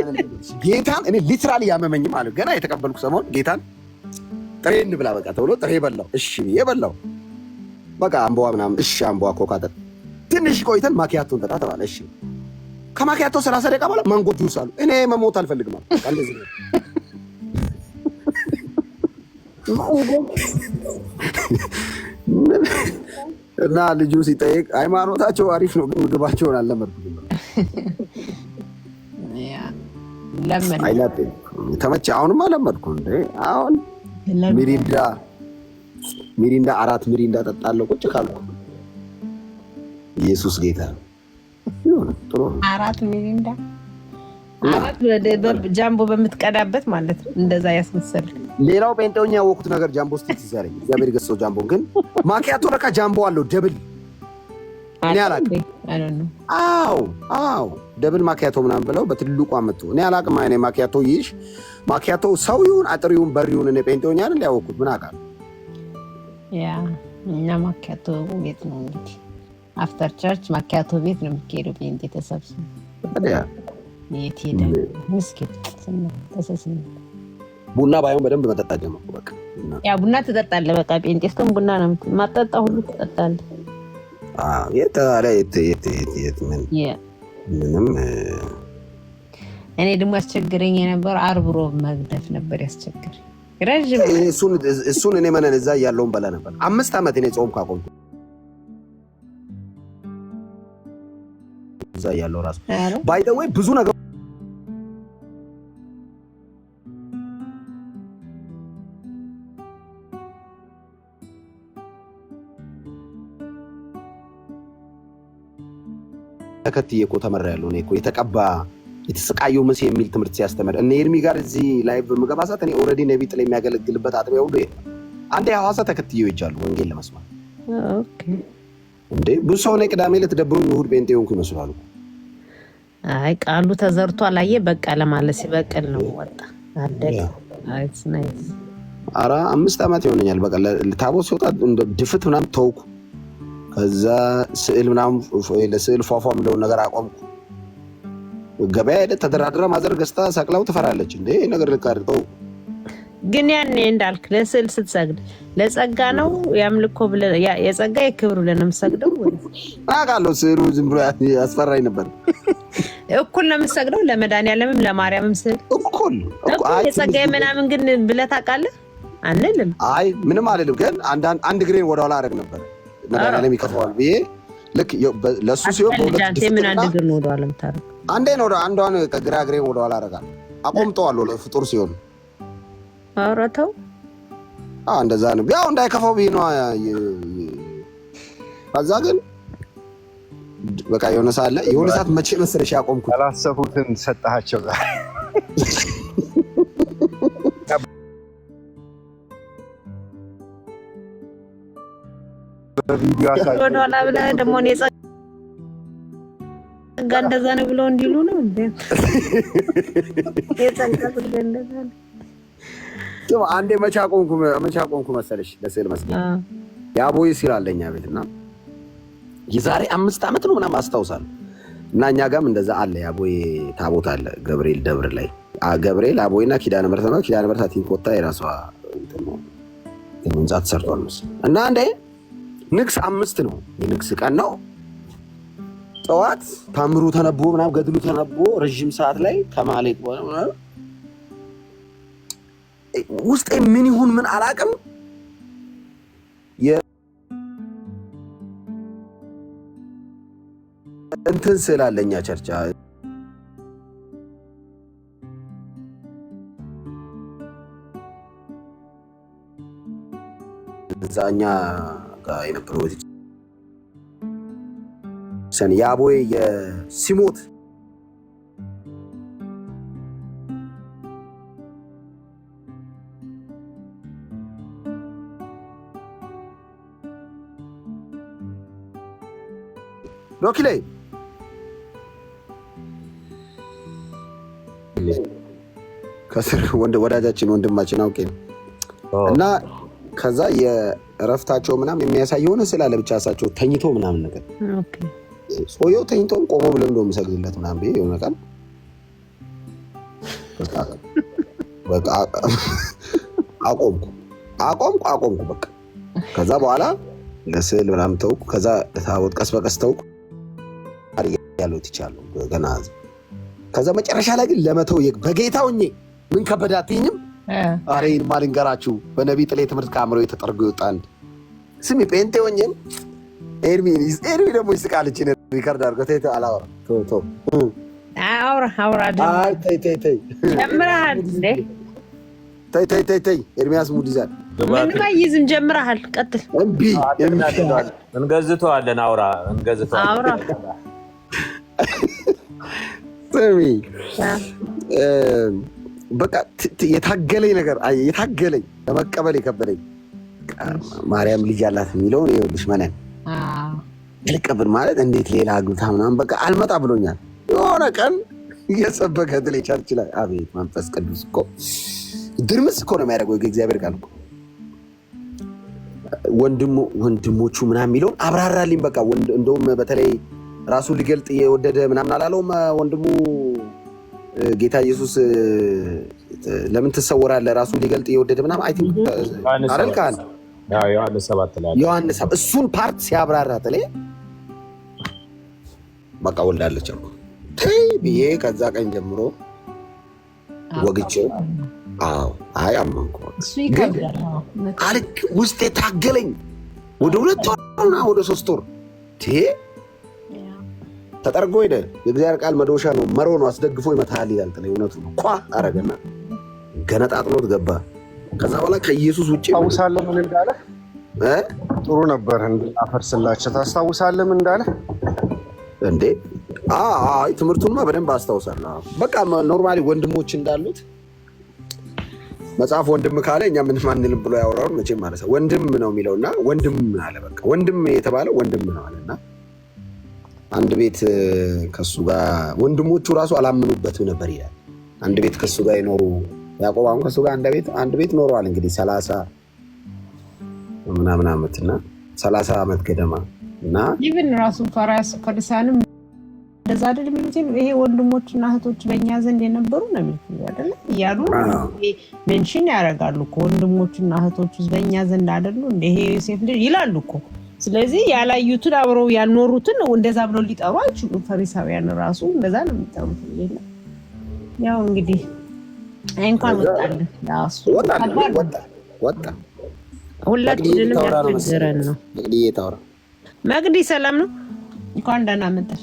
ጌታን እኔ ሊትራሊ ያመመኝ ማለት ገና የተቀበልኩ ሰሞን ጌታን ጥሬ እንብላ በቃ ተብሎ ጥሬ በላው። እሺ ብዬ በላው። በቃ አምቧ ምናምን እሺ አምቧ ኮካ ጠጥ ትንሽ ቆይተን ማኪያቶን ጠጣ ተባለ። እሺ ከማኪያቶ 30 ደቂቃ በኋላ ማንጎ ጁስ አሉ። እኔ መሞት አልፈልግም ማለት እንደዚህ ነው። እና ልጁ ሲጠይቅ ሃይማኖታቸው አሪፍ ነው ግን ምግባቸውን አልለመድኩም። ለምን አይላጤ ተመቸ። አሁንም አልለመድኩም እንዴ አሁን ሚሪንዳ 4 ሚሪንዳ ጠጣለሁ ቁጭ ካልኩ። ኢየሱስ ጌታ ነው። ይሁን ጥሩ 4 ሚሪንዳ 4 ጃምቦ በምትቀዳበት ማለት ነው እንደዛ ያስመሰል። ሌላው ጴንጤውኛ ያወቁት ነገር ጃምቦ ስቲክ ይዛረኝ እግዚአብሔር ገሰው ጃምቦ ግን ማኪያቶ ለካ ጃምቦ አለው ደብል እኔ አላውቅም። አዎ ደብል ማኪያቶ ምናምን ብለው በትልቁ አመጡ። እኔ አላውቅም። አይኔ ማኪያቶ ይሽ ማኪያቶ ሰው ይሁን አጥር ይሁን በር ይሁን እኔ ጴንጤውኛ አይደል ያወቁት ምን አውቃለሁ። ያ እና ማኪያቶ ቤት ነው እንግዲህ አፍተር ቸርች ማኪያቶ ቤት ነው የሚሄደው ጴንጤ ተሰብስቦ ታዲያ የት ሄደ ምስኪን ተሰስነ ቡና ባይሆን በደንብ መጠጣት ጀመርኩ። በቃ ያ ቡና ትጠጣለህ። በቃ ጴንጤ ስትሆን ቡና ነው ማጠጣ ሁሉ ትጠጣለህ። ምንም እኔ ደግሞ ያስቸግረኝ የነበረው ዓርብ ሮብ መግደፍ ነበር ያስቸግረኝ ረጅም። እሱን እኔ መነን እዛ እያለውን በላ ነበር 5 ዓመት እኔ ጾም ካቆምኩ እዛ እያለው ራሱ ባይ ዘ ወይ ብዙ ነገር ተከትዬ እኮ ተመራያለሁ። እኔ እኮ የተቀባ የተሰቃየው መስ የሚል ትምህርት ሲያስተምር እነ ኤርሚ ጋር እዚህ ላይቭ በምገባ ሰዓት እኔ ኦልሬዲ ነቢ ጥላ የሚያገለግልበት አጥቢያ ሁሉ አንዴ ሐዋሳ ተከትዬው ይቻሉ ወንጌል ለመስማት። ኦኬ እንዴ ብዙ ሰው ነው ቅዳሜ ዕለት ደብሮኝ እሑድ ጴንጤ ሆንኩ ይመስላል። አይ ቃሉ ተዘርቶ አላየ በቃ ለማለት ሲበቅል ነው ወጣ አደለ። አይስ ናይስ። ኧረ 5 ዓመት ይሆነኛል። በቃ ለታቦት ሲወጣ እንደ ድፍት ምናምን ተውኩ። ከዛ ስዕል ምናምን ለስዕል ፏፏ ምለውን ነገር አቆምኩ። ገበያ ሄደ ተደራድራ ማዘር ገዝታ ሰቅላው ትፈራለች። እንዴ ነገር ልክ አድርገው ግን ያኔ እንዳልክ ለስዕል ስትሰግድ ለጸጋ ነው ያምልኮ ብለህ የጸጋ የክብር ብለህ ነው የምትሰግደው ወይስ? አውቃለሁ ስዕሉ ዝም ብሎ ያስፈራኝ ነበር። እኩል ነው የምትሰግደው ለመድኃኒዓለምም ለማርያምም ስዕል እኩል የጸጋ ምናምን ግን ብለህ ታውቃለህ? አንልም። አይ ምንም አይደለም። ግን አንድ ግሬን ወደኋላ አደረግ ነበር መድኃኒዓለም ይከፋዋል ብዬ ልክ ለሱ ሲሆን በሁለት ምን አንድ ግሬን ወደኋላ የምታደርግ አንዴ ነው አንዷን ግራ ግሬን ወደኋላ አደርጋለሁ። አቆምጠዋለሁ ለፍጡር ሲሆን ኧረ ተው እንደዛ ነው። ያው እንዳይከፋው ብዬ ነው። ከዛ ግን በቃ የሆነ ሰዓት መቼ መሰለሽ ያቆምኩት ያላሰቡትን ሰጣቸው ዛሬ በቪዲዮ ወደኋላ ብለህ ደግሞ እኔ ጸጋ እንደዛ ነው ብለው እንዲሉ ነው እንዴ? የጸጋ እንደዛ ነው። አንዴ መቼ አቆምኩ መሰለሽ ለስዕል መስጊድ ያቦይ ሲላለኛ ቤትና የዛሬ 5 ዓመት ነው ምናምን አስታውሳለሁ። እና እኛ ጋርም እንደዛ አለ ያቦይ ታቦት አለ ገብርኤል ደብር ላይ ገብርኤል አቦይና ኪዳነ ምሕረት ነው። ኪዳነ ምሕረት አትንቆጣ የራሷ እንትን ተሰርቷል መሰለኝ። እና አንዴ ንግስ 5 ነው የንግስ ቀን ነው። ጠዋት ታምሩ ተነቦ ምናምን ገድሉ ተነቦ ረጅም ሰዓት ላይ ከማለት ውስጤ ምን ይሁን ምን አላውቅም እንትን ስላለኛ ቸርቻ እዛኛ ጋር የነበረው ሰን ያቦይ የሲሞት ሮኪሌ ከስር ወዳጃችን ወንድማችን አውቄ ነው። እና ከዛ የእረፍታቸው ምናምን የሚያሳይ የሆነ ስላለ ብቻ እሳቸው ተኝቶ ምናምን ነገር ሰውየው ተኝቶም ቆሞ ብለው እንደውም ሰግድለት ምናምን ብዬ የሆነ ቀን በቃ አቆምኩ በቃ። ከዛ በኋላ ለስዕል ምናምን ተውኩ። ከዛ ታቦት ቀስ በቀስ ተውኩ ያለው ትቻለሁ ገና። ከዛ መጨረሻ ላይ ግን ለመተው በጌታው እኔ ምን ከበዳትኝም አሬን ማልንገራችሁ በነቢ ጥሌ ትምህርት ከአእምሮ የተጠርጎ ይወጣል። ስሚ ጴንጤ ሆኜም ኤርሚ ደግሞ ይስቃልች ሪከርድ አድርጎ ተይቶ አላወራ ቶ አውራ ተይ ጀምረሃል እንዴ? ተይ ኤርሚያስ ሙድ ይዛል። ምንም አይዝም ጀምረሃል። ቀጥል። እምቢ እንገዝተዋለን። አውራ ስሚ በቃ የታገለኝ ነገር የታገለኝ ለመቀበል የከበደኝ ማርያም ልጅ አላት የሚለውን ይኸውልሽ መነን ልቀበል ማለት እንዴት ሌላ አግብታ ምናምን በቃ አልመጣ ብሎኛል። የሆነ ቀን እየሰበከ ትል ቸርች ላይ አቤት መንፈስ ቅዱስ እኮ ድርምስ እኮ ነው የሚያደርገው። እግዚአብሔር ቃል እኮ ወንድሞቹ ምናምን የሚለውን አብራራልኝ። በቃ እንደውም በተለይ ራሱ ሊገልጥ የወደደ ምናምን አላለውም ወንድሙ ጌታ ኢየሱስ ለምን ትሰወራለህ? ራሱ ሊገልጥ የወደደ ምናምን አይ ቲንክ አይደል ካል ዮሐንስ 7 ላይ ዮሐንስ እሱን ፓርት ሲያብራራ ተለይ በቃ ወልዳለች አልኩ ተይ ብዬ ከዛ ቀን ጀምሮ ወግቼው አይ አመንኩ። ግን አልክ ውስጤ ታገለኝ ወደ 2 ወርና ወደ 3 ወር ተጠርጎ ሄደ። የእግዚአብሔር ቃል መዶሻ ነው መሮ ነው አስደግፎ ይመታል ይላል። ተለይ እውነቱ ነው። ቋ አረገና ገነጣጥሎት ገባ። ከዛ በኋላ ከኢየሱስ ውጪ ታውሳለህ ምን እንዳለ ጥሩ ነበር እንድናፈርስላችሁ ታስታውሳለህ ምን እንዳለ እንዴ? አይ ትምህርቱንማ በደንብ አስታውሳለሁ። በቃ ኖርማሊ ወንድሞች እንዳሉት መጽሐፍ ወንድም ካለ እኛ ምን ማንልም ብሎ ያወራው መቼም ማለት ነው። ወንድም ነው የሚለውና ወንድም አለ። በቃ ወንድም የተባለው ወንድም ነው አለና አንድ ቤት ከሱ ጋር ወንድሞቹ ራሱ አላመኑበትም ነበር ይላል። አንድ ቤት ከሱ ጋር ይኖሩ ያዕቆብ አሁን ከሱ ጋር አንድ ቤት ኖረዋል እንግዲህ 30 ምናምን ዓመትና 30 ዓመት ገደማ እና ኢቭን ራሱ ፈሪሳውያንም እንደዛ አይደል የሚሉት ይሄ ወንድሞችና እህቶች በእኛ ዘንድ የነበሩ ነው የሚሉት አይደል እያሉ ሜንሽን ያደርጋሉ እኮ ወንድሞችና እህቶች በእኛ ዘንድ አይደሉ እንደ ይሄ ዮሴፍ ልጅ ይላሉ እኮ። ስለዚህ ያላዩትን አብረው ያልኖሩትን እንደዛ ብለው ሊጠሩ አይችሉም። ፈሪሳውያን ራሱ እንደዛ ነው የሚጠሩት። ያው እንግዲህ እንኳን ወጣልን ያሱ ወጣ ሁላችንንም ያስቸግረን ነው። መቅዲ ሰላም ነው? እንኳን ደህና መጣሽ።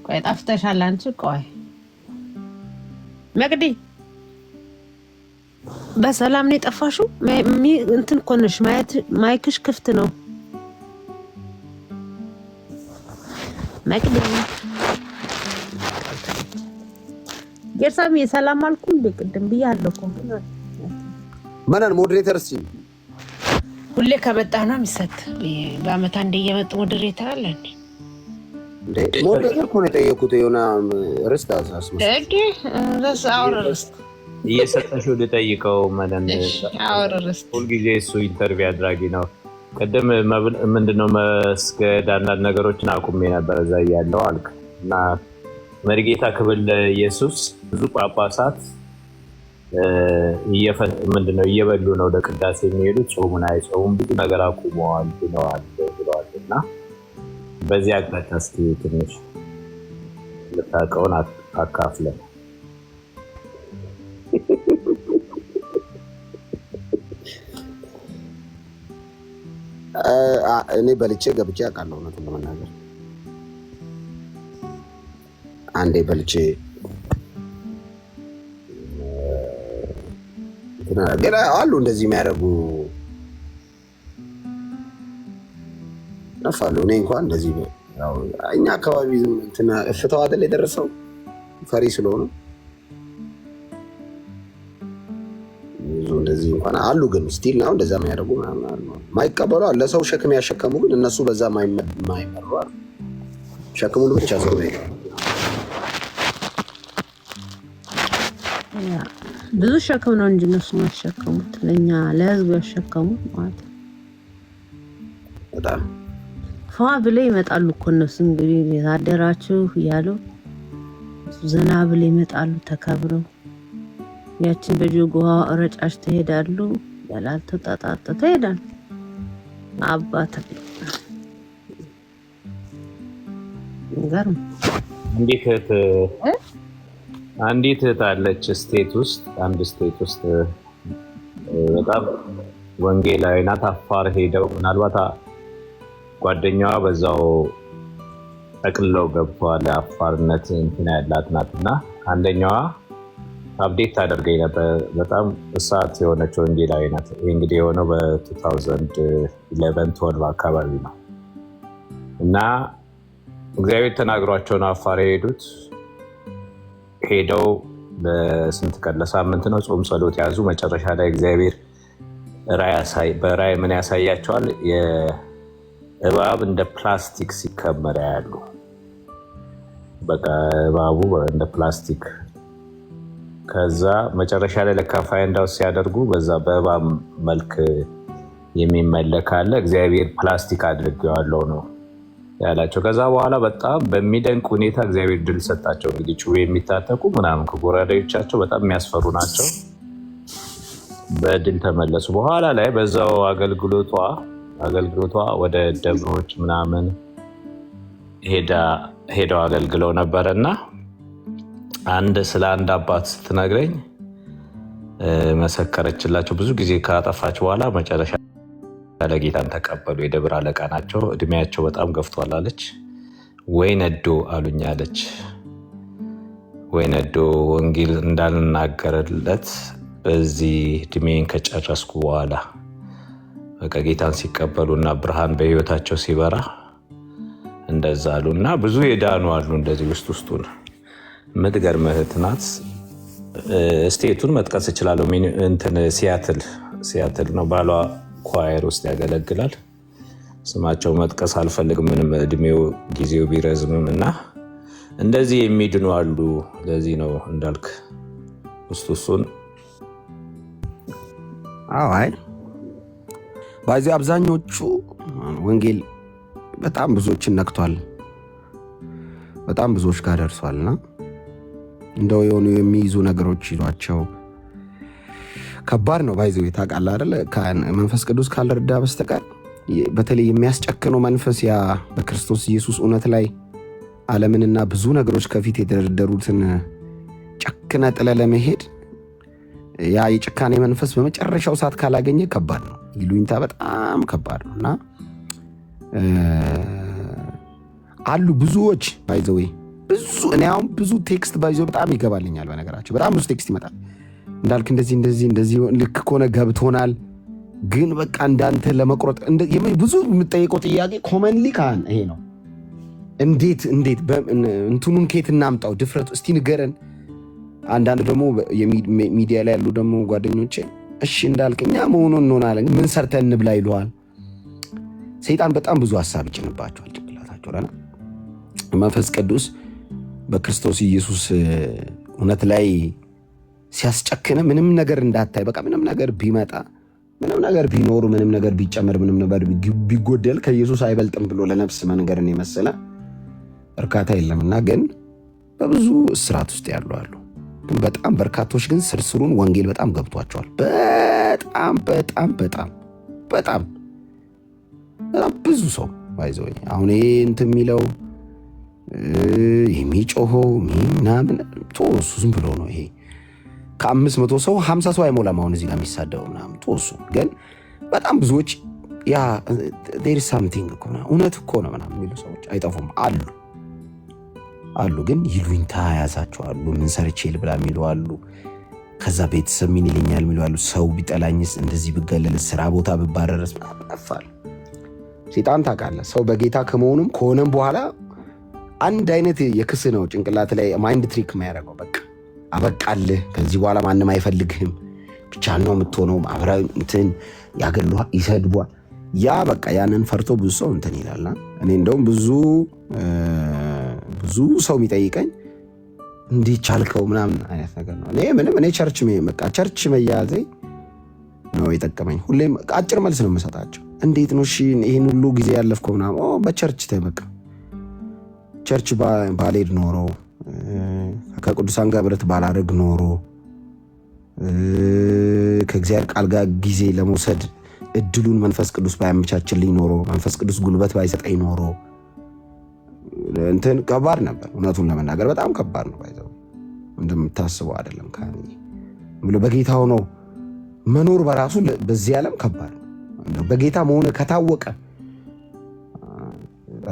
ቆይ ጠፍተሻል አንቺ። ቆይ መቅዲ በሰላም ነው የጠፋሽው? እንትን እኮ ነሽ ማይክሽ ክፍት ነው መቅዲ። ጌርሳሚ ሰላም አልኩ እንደ ቅድም ብያለሁ እኮ ማንን ሞዴሬተር እስቲ ሁሌ ከመጣህ ነው የሚሰጥ። በአመት አንዴ እየመጡ ሞዴሬተር አለ እንዴ? ሞዴሬተር እኮ ነው የጠየኩት። የሆነ ርስት አሳስመስ እዴ ረስ አውረርስት እየሰጠሽው ልጠይቀው ማለት አውረርስት ሁልጊዜ እሱ ኢንተርቪው አድራጊ ነው። ቀደም ምንድነው መስገድ አንዳንድ ነገሮችን አቁሜ ነበር እዛ እያለሁ አልክ እና መሪጌታ ክብል ኢየሱስ ብዙ ጳጳሳት ምንድነው እየበሉ ነው ለቅዳሴ የሚሄዱት፣ ጾሙን አይጾሙም፣ ብዙ ነገር አቁመዋል ብለዋል እና በዚህ አቅጣጫ እስኪ ትንሽ ልታውቀውን አካፍለን። እኔ በልቼ ገብቼ አውቃለሁ። እውነቱን ለመናገር አንዴ በልቼ ግን አሉ እንደዚህ የሚያደርጉ ነፋሉ። እኔ እንኳን እንደዚህ እኛ አካባቢ እንትና እፍተው አይደል የደረሰው ፈሪ ስለሆነ እንደዚህ እንኳን አሉ። ግን ስቲል ነው እንደዛ የሚያደርጉ ማይቀበሉ አለ። ለሰው ሸክም ያሸከሙ ግን እነሱ በዛ ማይመሩ አሉ። ሸክሙን ብቻ ሰው ነው ብዙ ሸክም ነው እንጂ እነሱ ያሸከሙት ለኛ ለህዝቡ ያሸከሙት ማለት ነው። በጣም ፏ ብለው ይመጣሉ እኮ እነሱ እንግዲህ የታደራችሁ እያሉ ዘና ብለው ይመጣሉ ተከብረው። ያችን በጆግ ውሃ ረጫሽ ትሄዳሉ፣ ያላልተው ጣጣጣ ትሄዳሉ። አባት ገርም አንዲት እህት አለች ስቴት ውስጥ አንድ ስቴት ውስጥ በጣም ወንጌላዊ ናት። አፋር ሄደው ምናልባት ጓደኛዋ በዛው ጠቅልለው ገብተዋል። አፋርነት እንትን ያላት ናት እና አንደኛዋ አፕዴት ታደርገኝ ነበር። በጣም እሳት የሆነች ወንጌላዊ ናት። ይህ እንግዲህ የሆነው በ2011-12 አካባቢ ነው እና እግዚአብሔር ተናግሯቸው ነው አፋር የሄዱት። ሄደው ለስንት ቀን ለሳምንት ነው ጾም ጸሎት ያዙ። መጨረሻ ላይ እግዚአብሔር በራእይ ምን ያሳያቸዋል? የእባብ እንደ ፕላስቲክ ሲከመር ያሉ በቃ እባቡ እንደ ፕላስቲክ። ከዛ መጨረሻ ላይ ለካፋ እንዳው ሲያደርጉ በዛ በእባብ መልክ የሚመለክ አለ። እግዚአብሔር ፕላስቲክ አድርጌዋለሁ ነው ያላቸው። ከዛ በኋላ በጣም በሚደንቅ ሁኔታ እግዚአብሔር ድል ሰጣቸው። እንግዲህ ጩቤ የሚታጠቁ ምናምን ከጎራዴዎቻቸው በጣም የሚያስፈሩ ናቸው። በድል ተመለሱ። በኋላ ላይ በዛው አገልግሎቷ ወደ ደብሮች ምናምን ሄደው አገልግለው ነበረ እና ስለ አንድ አባት ስትነግረኝ መሰከረችላቸው። ብዙ ጊዜ ካጠፋች በኋላ መጨረሻ ለጌታን ተቀበሉ። የደብር አለቃ ናቸው። እድሜያቸው በጣም ገፍቷል አለች። ወይ ነዶ አሉኝ አለች። ወይ ነዶ ወንጌል እንዳልናገርለት በዚህ እድሜን ከጨረስኩ በኋላ በቃ ጌታን ሲቀበሉ እና ብርሃን በህይወታቸው ሲበራ እንደዛ አሉ እና ብዙ የዳኑ አሉ። እንደዚህ ውስጡን የምትገርም እህት ናት። ስቴቱን መጥቀስ እችላለሁ። እንትን ሲያትል ነው። ባሏ ኳየር ውስጥ ያገለግላል። ስማቸው መጥቀስ አልፈልግም፣ ምንም እድሜው ጊዜው ቢረዝምም እና እንደዚህ የሚድኑ አሉ። ለዚህ ነው እንዳልክ ውስጡን አይ ባይዚ አብዛኞቹ ወንጌል በጣም ብዙዎችን ነክቷል። በጣም ብዙዎች ጋር ደርሷልና እንደው የሆኑ የሚይዙ ነገሮች ይዟቸው ከባድ ነው። ባይዘው ታውቃለህ አይደል? መንፈስ ቅዱስ ካልረዳ በስተቀር በተለይ የሚያስጨክነው መንፈስ ያ በክርስቶስ ኢየሱስ እውነት ላይ ዓለምንና ብዙ ነገሮች ከፊት የተደረደሩትን ጨክነ ጥለ ለመሄድ ያ የጭካኔ መንፈስ በመጨረሻው ሰዓት ካላገኘ ከባድ ነው። ይሉኝታ በጣም ከባድ ነውና አሉ ብዙዎች ባይዘው ብዙ እኔ አሁን ብዙ ቴክስት ባይዘው በጣም ይገባልኛል። በነገራቸው በጣም ብዙ ቴክስት ይመጣል እንዳልክ እንደዚህ ልክ ኮነ ገብቶናል። ግን በቃ እንዳንተ ለመቁረጥ ብዙ የምጠይቀው ጥያቄ ኮመንሊ ካን ይሄ ነው። እንዴት እንትኑን ከየት እናምጣው ድፍረቱ እስቲ ንገረን። አንዳንድ ደግሞ ሚዲያ ላይ ያሉ ደግሞ ጓደኞቼ እሺ እንዳልከኛ መሆኑን እንሆናለን ምን ሰርተን እንብላ ይሉሃል። ሰይጣን በጣም ብዙ ሐሳብ ይጭንባቸዋል ጭንቅላታቸው ላይ። መንፈስ ቅዱስ በክርስቶስ ኢየሱስ እውነት ላይ ሲያስጨክነ ምንም ነገር እንዳታይ በቃ ምንም ነገር ቢመጣ ምንም ነገር ቢኖር ምንም ነገር ቢጨመር ምንም ነገር ቢጎደል ከኢየሱስ አይበልጥም ብሎ ለነፍስ መንገርን የመሰለ እርካታ የለምና ግን በብዙ እስራት ውስጥ ያሉ አሉ። ግን በጣም በርካቶች ግን ስርስሩን ወንጌል በጣም ገብቷቸዋል። በጣም ብዙ ሰው ባይዘው አሁን ይሄ እንትን የሚለው የሚጮኸው ምናምን ቶሱ ዝም ብሎ ነው። ይሄ ከ500 ሰው 50 ሰው አይሞላም አሁን እዚህ ጋር የሚሳደበው ምናምን ቶሱ። ግን በጣም ብዙዎች ያ there is something እኮ ነው እውነት እኮ ነው ምናምን የሚሉ ሰዎች አይጠፉም አሉ። ግን ይሉኝታ ያዛቸው አሉ። ምን ሰርቼ ልብላ የሚሉ አሉ። ከዛ ቤተሰብ ምን ይለኛል የሚሉ አሉ። ሰው ቢጠላኝስ እንደዚህ ብገለል ስራ ቦታ ብባረርስ አፋል ሰይጣን ታውቃለህ። ሰው በጌታ ከመሆኑም ከሆነም በኋላ አንድ አይነት የክስ ነው ጭንቅላት ላይ ማይንድ ትሪክ የሚያደርገው። በቃ አበቃልህ፣ ከዚህ በኋላ ማንም አይፈልግህም፣ ብቻ ነው የምትሆነው፣ አብረህ እንትን ያገሉሃል፣ ይሰድቧል። ያ በቃ ያንን ፈርቶ ብዙ ሰው እንትን ይላልና እኔ እንደውም ብዙ ሰው የሚጠይቀኝ እንዴት ቻልከው ምናምን አይነት ነገር ነው። እኔ ቸርች መያዜ ነው የጠቀመኝ። ሁሌም አጭር መልስ ነው የምሰጣቸው። እንዴት ነው እሺ ይሄን ሁሉ ጊዜ ያለፍከው ምናምን? በቸርች ተበቃ ቸርች ባልሄድ ኖሮ ከቅዱሳን ጋር ብረት ባላረግ ኖሮ ከእግዚአብሔር ቃል ጋር ጊዜ ለመውሰድ እድሉን መንፈስ ቅዱስ ባያመቻችልኝ ኖሮ መንፈስ ቅዱስ ጉልበት ባይሰጠኝ ኖሮ እንትን ከባድ ነበር። እውነቱን ለመናገር በጣም ከባድ ነው። ባይዘው እንደምታስበው አይደለም። ብሎ በጌታ ሆኖ መኖር በራሱ በዚህ ዓለም ከባድ ነው። በጌታ መሆን ከታወቀ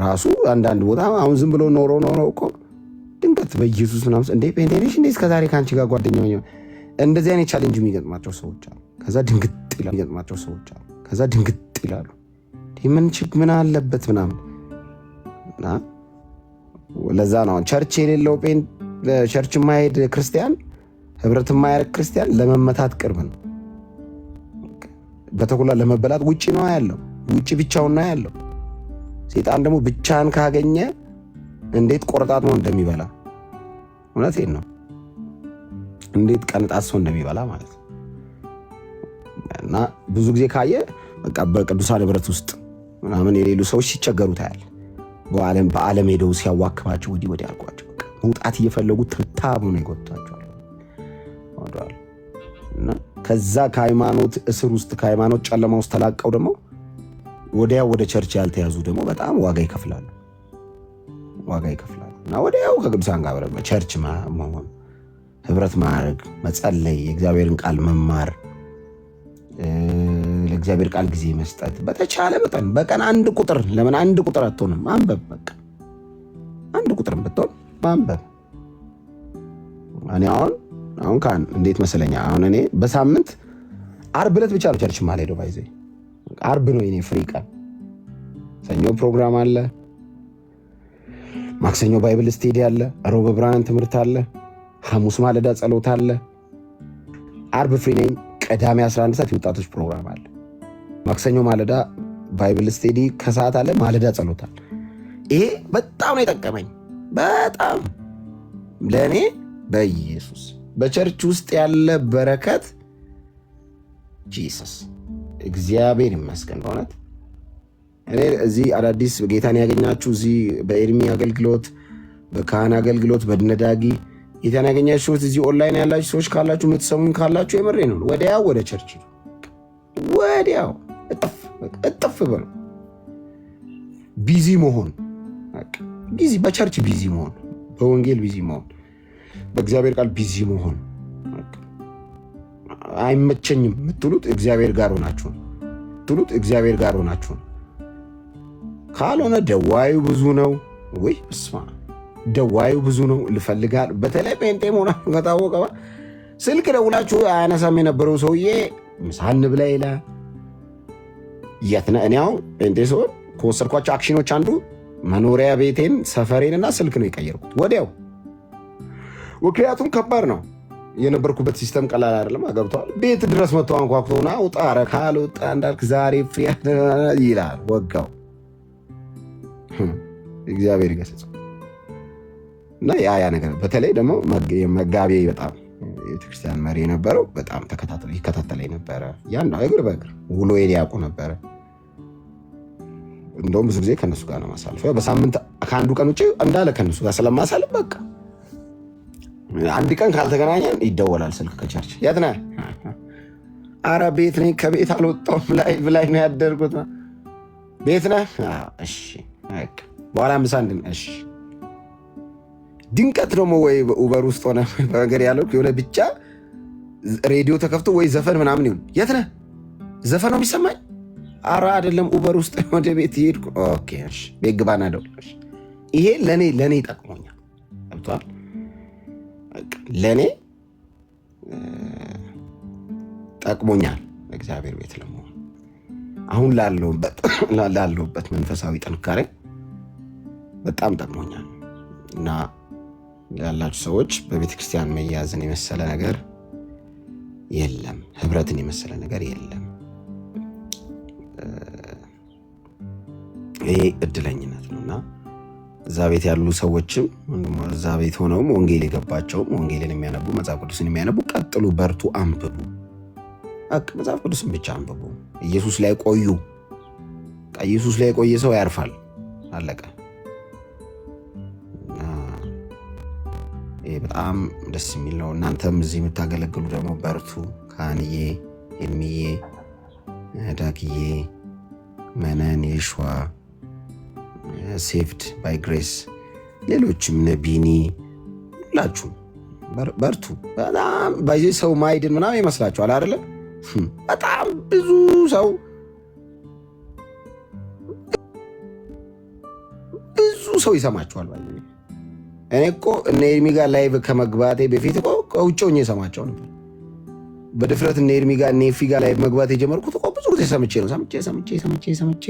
ራሱ አንዳንድ ቦታ አሁን ዝም ብሎ ኖሮ እኮ ድንገት በኢየሱስ ምናምን እንዴ ፔንቴኔሽ እንዴ እስከዛሬ ካንቺ ጋር ጓደኛው እንደዚህ አይነት ቻሌንጅ የሚገጥማቸው ሰዎች አሉ። ከዛ ድንግጥ ይላሉ። ምን አለበት ምናምን እና ለዛ ነው ቸርች የሌለው ቸርች የማይሄድ ክርስቲያን፣ ህብረት የማያደርግ ክርስቲያን ለመመታት ቅርብ ነው። በተኩላ ለመበላት ውጪ ነው ያለው፣ ውጪ ብቻውን ነው ያለው። ሰይጣን ደግሞ ብቻን ካገኘ እንዴት ቆርጣጥሞ እንደሚበላ እውነቴን ነው፣ እንዴት ቀንጣሶ እንደሚበላ ማለት ነው። እና ብዙ ጊዜ ካየ በቃ በቅዱሳን ህብረት ውስጥ ምናምን የሌሉ ሰዎች ሲቸገሩ ታያል። በዓለም ሄደው ሲያዋክባቸው ወዲህ አልኳቸው በቃ መውጣት እየፈለጉ ትርታብ ነው ይጎታቸዋል። እና ከዛ ከሃይማኖት እስር ውስጥ ከሃይማኖት ጨለማ ውስጥ ተላቀው ደግሞ ወዲያው ወደ ቸርች ያልተያዙ ደግሞ በጣም ዋጋ ይከፍላሉ። እና ወዲያው ከቅዱሳን ጋር ቸርች መሆን፣ ህብረት ማድረግ፣ መጸለይ፣ የእግዚአብሔርን ቃል መማር፣ ለእግዚአብሔር ቃል ጊዜ መስጠት፣ በተቻለ መጠን በቀን 1 ቁጥር ለምን 1 ቁጥር አትሆንም? ማንበብ፣ በቃ 1 ቁጥር ብትሆን ማንበብ። እኔ አሁን እንዴት መሰለኛ አሁን እኔ በሳምንት ዓርብ ዕለት ብቻ ነው ቸርች የማልሄደው። ባይዘ ዓርብ ነው የኔ ፍሪ ቀን። ሰኞ ፕሮግራም አለ፣ ማክሰኞ ባይብል ስቴዲ አለ፣ ሮብ ብርሃን ትምህርት አለ፣ ሐሙስ ማለዳ ጸሎት አለ። ዓርብ ፍሪ ነኝ። ቅዳሜ 11 ሰዓት የወጣቶች ፕሮግራም አለ። ማክሰኞ ማለዳ ባይብል ስቴዲ ከሰዓት አለ፣ ማለዳ ጸሎት አለ። ይሄ በጣም ነው የጠቀመኝ። በጣም ለእኔ በኢየሱስ በቸርች ውስጥ ያለ በረከት ጂሰስ እግዚአብሔር ይመስገን። በእውነት እኔ እዚህ አዳዲስ ጌታን ያገኛችሁ እዚህ በኤርሚ አገልግሎት በካህን አገልግሎት በድነዳጊ ጌታን ያገኛችሁት እዚህ ኦንላይን ያላችሁ ሰዎች ካላችሁ የምትሰሙኝ ካላችሁ የምሬ ነው። ወዲያው ወደ ቸርች ወዲያው እጥፍ በሉ። ቢዚ መሆን ቢዚ በቸርች ቢዚ መሆን፣ በወንጌል ቢዚ መሆን፣ በእግዚአብሔር ቃል ቢዚ መሆን። አይመቸኝም የምትሉት እግዚአብሔር ጋር ሆናችሁ ካልሆነ ደዋዩ ብዙ ነው ወይ እስማ ደዋዩ ብዙ ነው። ልፈልጋል በተለይ ጴንጤ መሆናችሁ ከታወቀ ስልክ ደውላችሁ አያነሳም የነበረው ሰውዬ ምሳ እንብላ ይላል። የት ነህ? እኔ አሁን ጴንጤ ስሆን ከወሰድኳቸው አክሽኖች አንዱ መኖሪያ ቤቴን ሰፈሬንና ስልክ ነው የቀየርኩት ወዲያው። ምክንያቱም ከባድ ነው የነበርኩበት ሲስተም ቀላል አይደለም። ገብተዋል ቤት ድረስ መጥቶ አንኳኩቶና ውጣ ኧረ ካልወጣ እንዳልክ ዛሬ ፍሪ ይላል። ወጋው እግዚአብሔር ይገስጸው እና ያ ነገር በተለይ ደግሞ መጋቤ በጣም የቤተክርስቲያን መሪ የነበረው በጣም ይከታተለኝ ነበረ። ያን እግር በእግር ውሎዬን ያውቁ ነበረ። እንደውም ብዙ ጊዜ ከነሱ ጋር ነው ማሳልፈው። በሳምንት ከአንዱ ቀን ውጭ እንዳለ ከነሱ ጋር ስለማሳልፍ በቃ አንድ ቀን ካልተገናኘን ይደወላል ስልክ ከቸርች። የት ነህ? ኧረ ቤት ነኝ፣ ከቤት አልወጣሁም፣ ላይ ነው ያደርጉት። ቤት ነህ? እሺ በኋላ ምሳ እሺ። ድንቀት ደግሞ ወይ ኡበር ውስጥ ሆነ በመንገድ ያለው የሆነ ብቻ ሬዲዮ ተከፍቶ ወይ ዘፈን ምናምን ይሁን። የት ነህ? ዘፈን ነው የሚሰማኝ። ኧረ አይደለም ኡበር ውስጥ ወደ ቤት ይሄድኩ። ኦኬ እሺ፣ ቤት ግባና ደውል። ይሄ ለኔ ይጠቅሞኛል። ገብቶሃል? ለኔ ጠቅሞኛል። እግዚአብሔር ቤት ለመሆን አሁን ላለሁበት መንፈሳዊ ጥንካሬ በጣም ጠቅሞኛል። እና ያላችሁ ሰዎች በቤተክርስቲያን መያዝን የመሰለ ነገር የለም፣ ህብረትን የመሰለ ነገር የለም። ይሄ እድለኝነት ነውና እዛ ቤት ያሉ ሰዎችም እዛ ቤት ሆነውም ወንጌል የገባቸውም ወንጌልን የሚያነቡ መጽሐፍ ቅዱስን የሚያነቡ ቀጥሉ፣ በርቱ፣ አንብቡ። መጽሐፍ ቅዱስን ብቻ አንብቡ። ኢየሱስ ላይ ቆዩ። ኢየሱስ ላይ የቆየ ሰው ያርፋል። አለቀ። ይሄ በጣም ደስ የሚል ነው። እናንተም እዚህ የምታገለግሉ ደግሞ በርቱ። ካህንዬ፣ ኤልሚዬ፣ ዳግዬ፣ መነን፣ የሸዋ ሴቭድ ባይ ግሬስ፣ ሌሎችም ነቢኒ፣ ሁላችሁም በርቱ። በጣም በዚህ ሰው ማይድን ምናምን ይመስላችኋል አይደለም? በጣም ብዙ ሰው ይሰማችኋል። እኔ እኮ እነ ኤርሚ ጋር ላይቭ ከመግባቴ በፊት እኮ ከውጭ ሆኜ ሰማቸው ነበር። በድፍረት እነ ኤርሚ ጋር እነ ኤፊ ጋር ላይቭ መግባት የጀመርኩት እኮ ብዙ ጊዜ ሰምቼ ነው። ሰምቼ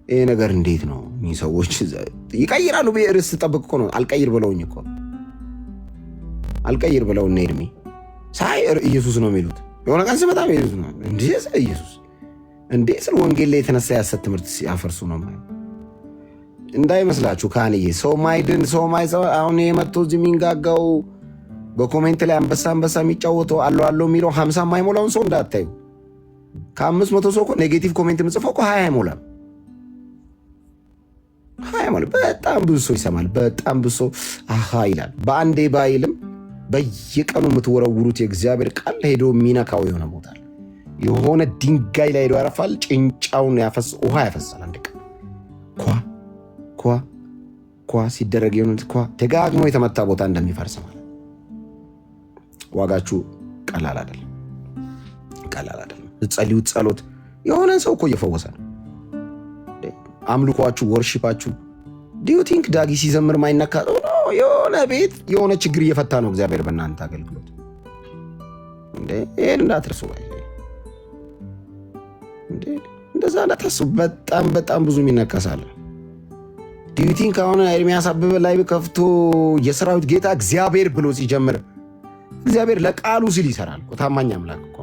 ይሄ ነገር እንዴት ነው? እኚህ ሰዎች ይቀይራሉ ብዬ ርዕስ ስጠብቅ እኮ ነው። አልቀይር ብለውኝ እኮ አልቀይር ብለው እነ ኤርሚ ሳይ ኢየሱስ ነው የሚሉት። የሆነ ቀን ስመጣ ኢየሱስ ነው ኢየሱስ እንዴ ስለ ወንጌል ላይ የተነሳ ያሰት ትምህርት ሲያፈርሱ ነው ማለት እንዳይመስላችሁ። ካንዬ ሰው ማይድን ሰው ማይሰው አሁን የመጥቶ እዚህ የሚንጋጋው በኮሜንት ላይ አንበሳ የሚጫወተው አለው የሚለው 50 የማይሞላውን ሰው እንዳታዩ። ከ500 ሰው እኮ ኔጌቲቭ ኮሜንት የምጽፈው እኮ 20 አይሞላም። በጣም ብዙ ሰው ይሰማል። በጣም ብዙ ሰው አሃ ይላል። በአንዴ ባይልም በየቀኑ የምትወረውሩት የእግዚአብሔር ቃል ሄዶ የሚነካው የሆነ ቦታ የሆነ ድንጋይ ላይ ሄዶ ያረፋል። ጭንጫውን ውሃ ያፈሳል። አንድ ቀን ኳ ሲደረግ የሆነ ደጋግሞ የተመታ ቦታ እንደሚፈርስ ማለት። ዋጋችሁ ቀላል አይደለም። ጸልዩት ጸሎት የሆነን ሰው እኮ እየፈወሰ ነው። አምልኳችሁ ወርሺፓችሁ ዲዩ ቲንክ ዳጊ ሲዘምር ማይነካ የሆነ ቤት የሆነ ችግር እየፈታ ነው እግዚአብሔር በእናንተ አገልግሎት። ይሄን እንዳትርሱ። እንደዛ እንዳታስቡ። በጣም ብዙ የሚነካሳለ። ዲዩ ቲንክ አሁን ኤርሚያስ አበበ ላይ ከፍቶ የሰራዊት ጌታ እግዚአብሔር ብሎ ሲጀምር እግዚአብሔር ለቃሉ ሲል ይሰራል እኮ። ታማኝ አምላክ እኮ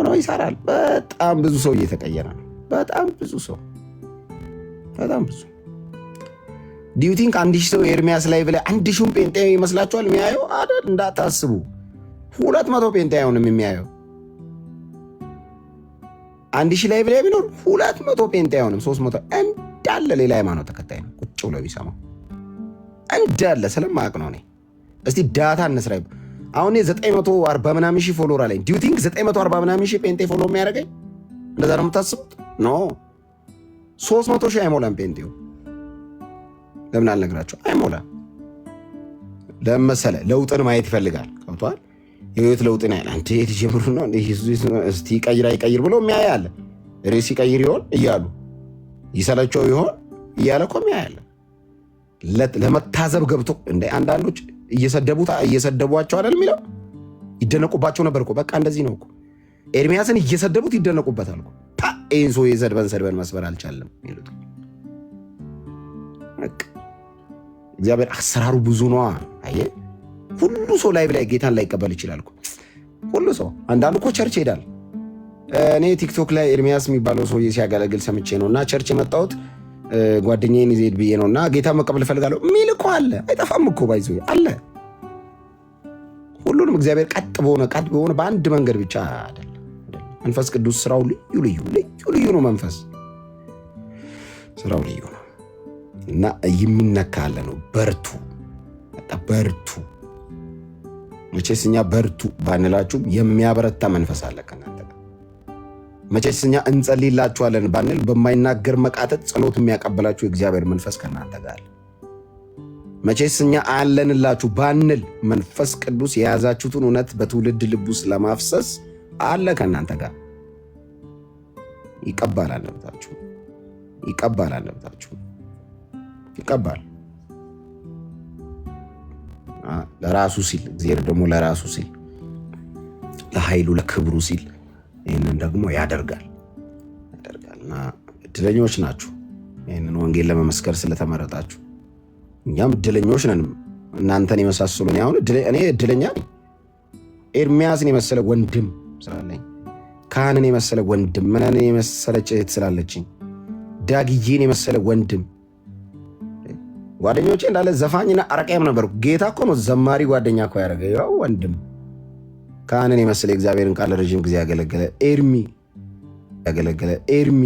ነው ይሰራል። በጣም ብዙ ሰው እየተቀየረ ነው። በጣም ብዙ ዲዩ ቲንክ 1000 ሰው ኤርሚያስ ላይ ብለ 1000 ጴንጤ ይመስላችኋል የሚያየው አይደል? እንዳታስቡ። 200 ጴንጤ አይሆንም የሚያየው። 1000 ላይ ብለ ቢኖር 200 ጴንጤ አይሆንም። 300 እንዳ እንዳለ ሌላ ሃይማኖት ተከታይ ነው ቁጭ ብሎ ቢሰማው እንዳለ ስለማያውቅ ነው። እኔ እስቲ ዳታ እንስራ። አሁን 940 ምናምን ሺህ ፎሎወር አለኝ። ዱ ዩ ቲንክ 940 ምናምን ሺህ ጴንጤ ፎሎ የሚያደርገኝ እንደዛ ነው የምታስቡት? ኖ 300 ሺህ አይሞላም ጴንጤው። ለምን አልነግራቸው? አይሞላም። ለምን መሰለህ? ለውጥን ማየት ይፈልጋል። ገብቶሃል? የህይወት ለውጥን ያለ አንተ ጀምሩ ነው እስቲ ይቀይር ብሎ የሚያይ አለ። ሬስ ይቀይር ይሆን እያሉ ይሰለቸው ይሆን እያለ እኮ የሚያይ አለ። ለመታዘብ ገብቶ እንደ አንዳንዶች እየሰደቧቸው አይደል የሚለው ይደነቁባቸው ነበር እኮ። በቃ እንደዚህ ነው እኮ ኤርሚያስን እየሰደቡት ይደነቁበታል እኮ። ይህን ሰው ሰድበን መስበር አልቻለም ይሉት። እግዚአብሔር አሰራሩ ብዙ ነዋ። አየህ ሁሉ ሰው ላይ ጌታን ላይቀበል ይችላል እኮ ሁሉ ሰው። አንዳንዱ እኮ ቸርች ሄዳል። እኔ ቲክቶክ ላይ ኤርሚያስ የሚባለው ሰው ሲያገለግል ሰምቼ ነው እና ቸርች የመጣሁት ጓደኛዬን ይዘህ ብዬ ነው እና ጌታ መቀበል እፈልጋለሁ የሚል እኮ አለ። አይጠፋም እኮ ባይዞ አለ። ሁሉንም እግዚአብሔር ቀጥ በሆነ በአንድ መንገድ ብቻ አይደለም። መንፈስ ቅዱስ ስራው ልዩ ነው። መንፈስ ስራው ልዩ ነው እና የሚነካ አለ ነው። በርቱ። መቼስ እኛ በርቱ ባንላችሁም የሚያበረታ መንፈስ አለ ከእናንተ ጋር። መቼስ እኛ እንጸልይላችኋለን ባንል በማይናገር መቃተት ጸሎት የሚያቀበላችሁ የእግዚአብሔር መንፈስ ከእናንተ ጋር አለ። መቼስ እኛ አለንላችሁ ባንል መንፈስ ቅዱስ የያዛችሁትን እውነት በትውልድ ልብ ውስጥ ለማፍሰስ አለ ከእናንተ ጋር። ይቀባል አለብታችሁ። ለራሱ ሲል እግዚአብሔር ደግሞ ለራሱ ሲል ለኃይሉ ለክብሩ ሲል ይህንን ደግሞ ያደርጋል። እና እድለኞች ናችሁ ይህንን ወንጌል ለመመስከር ስለተመረጣችሁ። እኛም እድለኞች ነን። እናንተን የመሳሰሉ እኔ እድለኛ ነኝ። ኤርሚያስን የመሰለ ወንድም ስላለኝ፣ ካህንን የመሰለ ወንድም፣ ምንን የመሰለች እህት ስላለችኝ፣ ዳግዬን የመሰለ ወንድም። ጓደኞቼ እንዳለ ዘፋኝና አረቃይም ነበሩ። ጌታ እኮ ነው ዘማሪ ጓደኛ እኮ ያደረገ። ያው ወንድም ካህንን የመሰለ እግዚአብሔርን ቃል ረዥም ጊዜ ያገለገለ ኤርሚ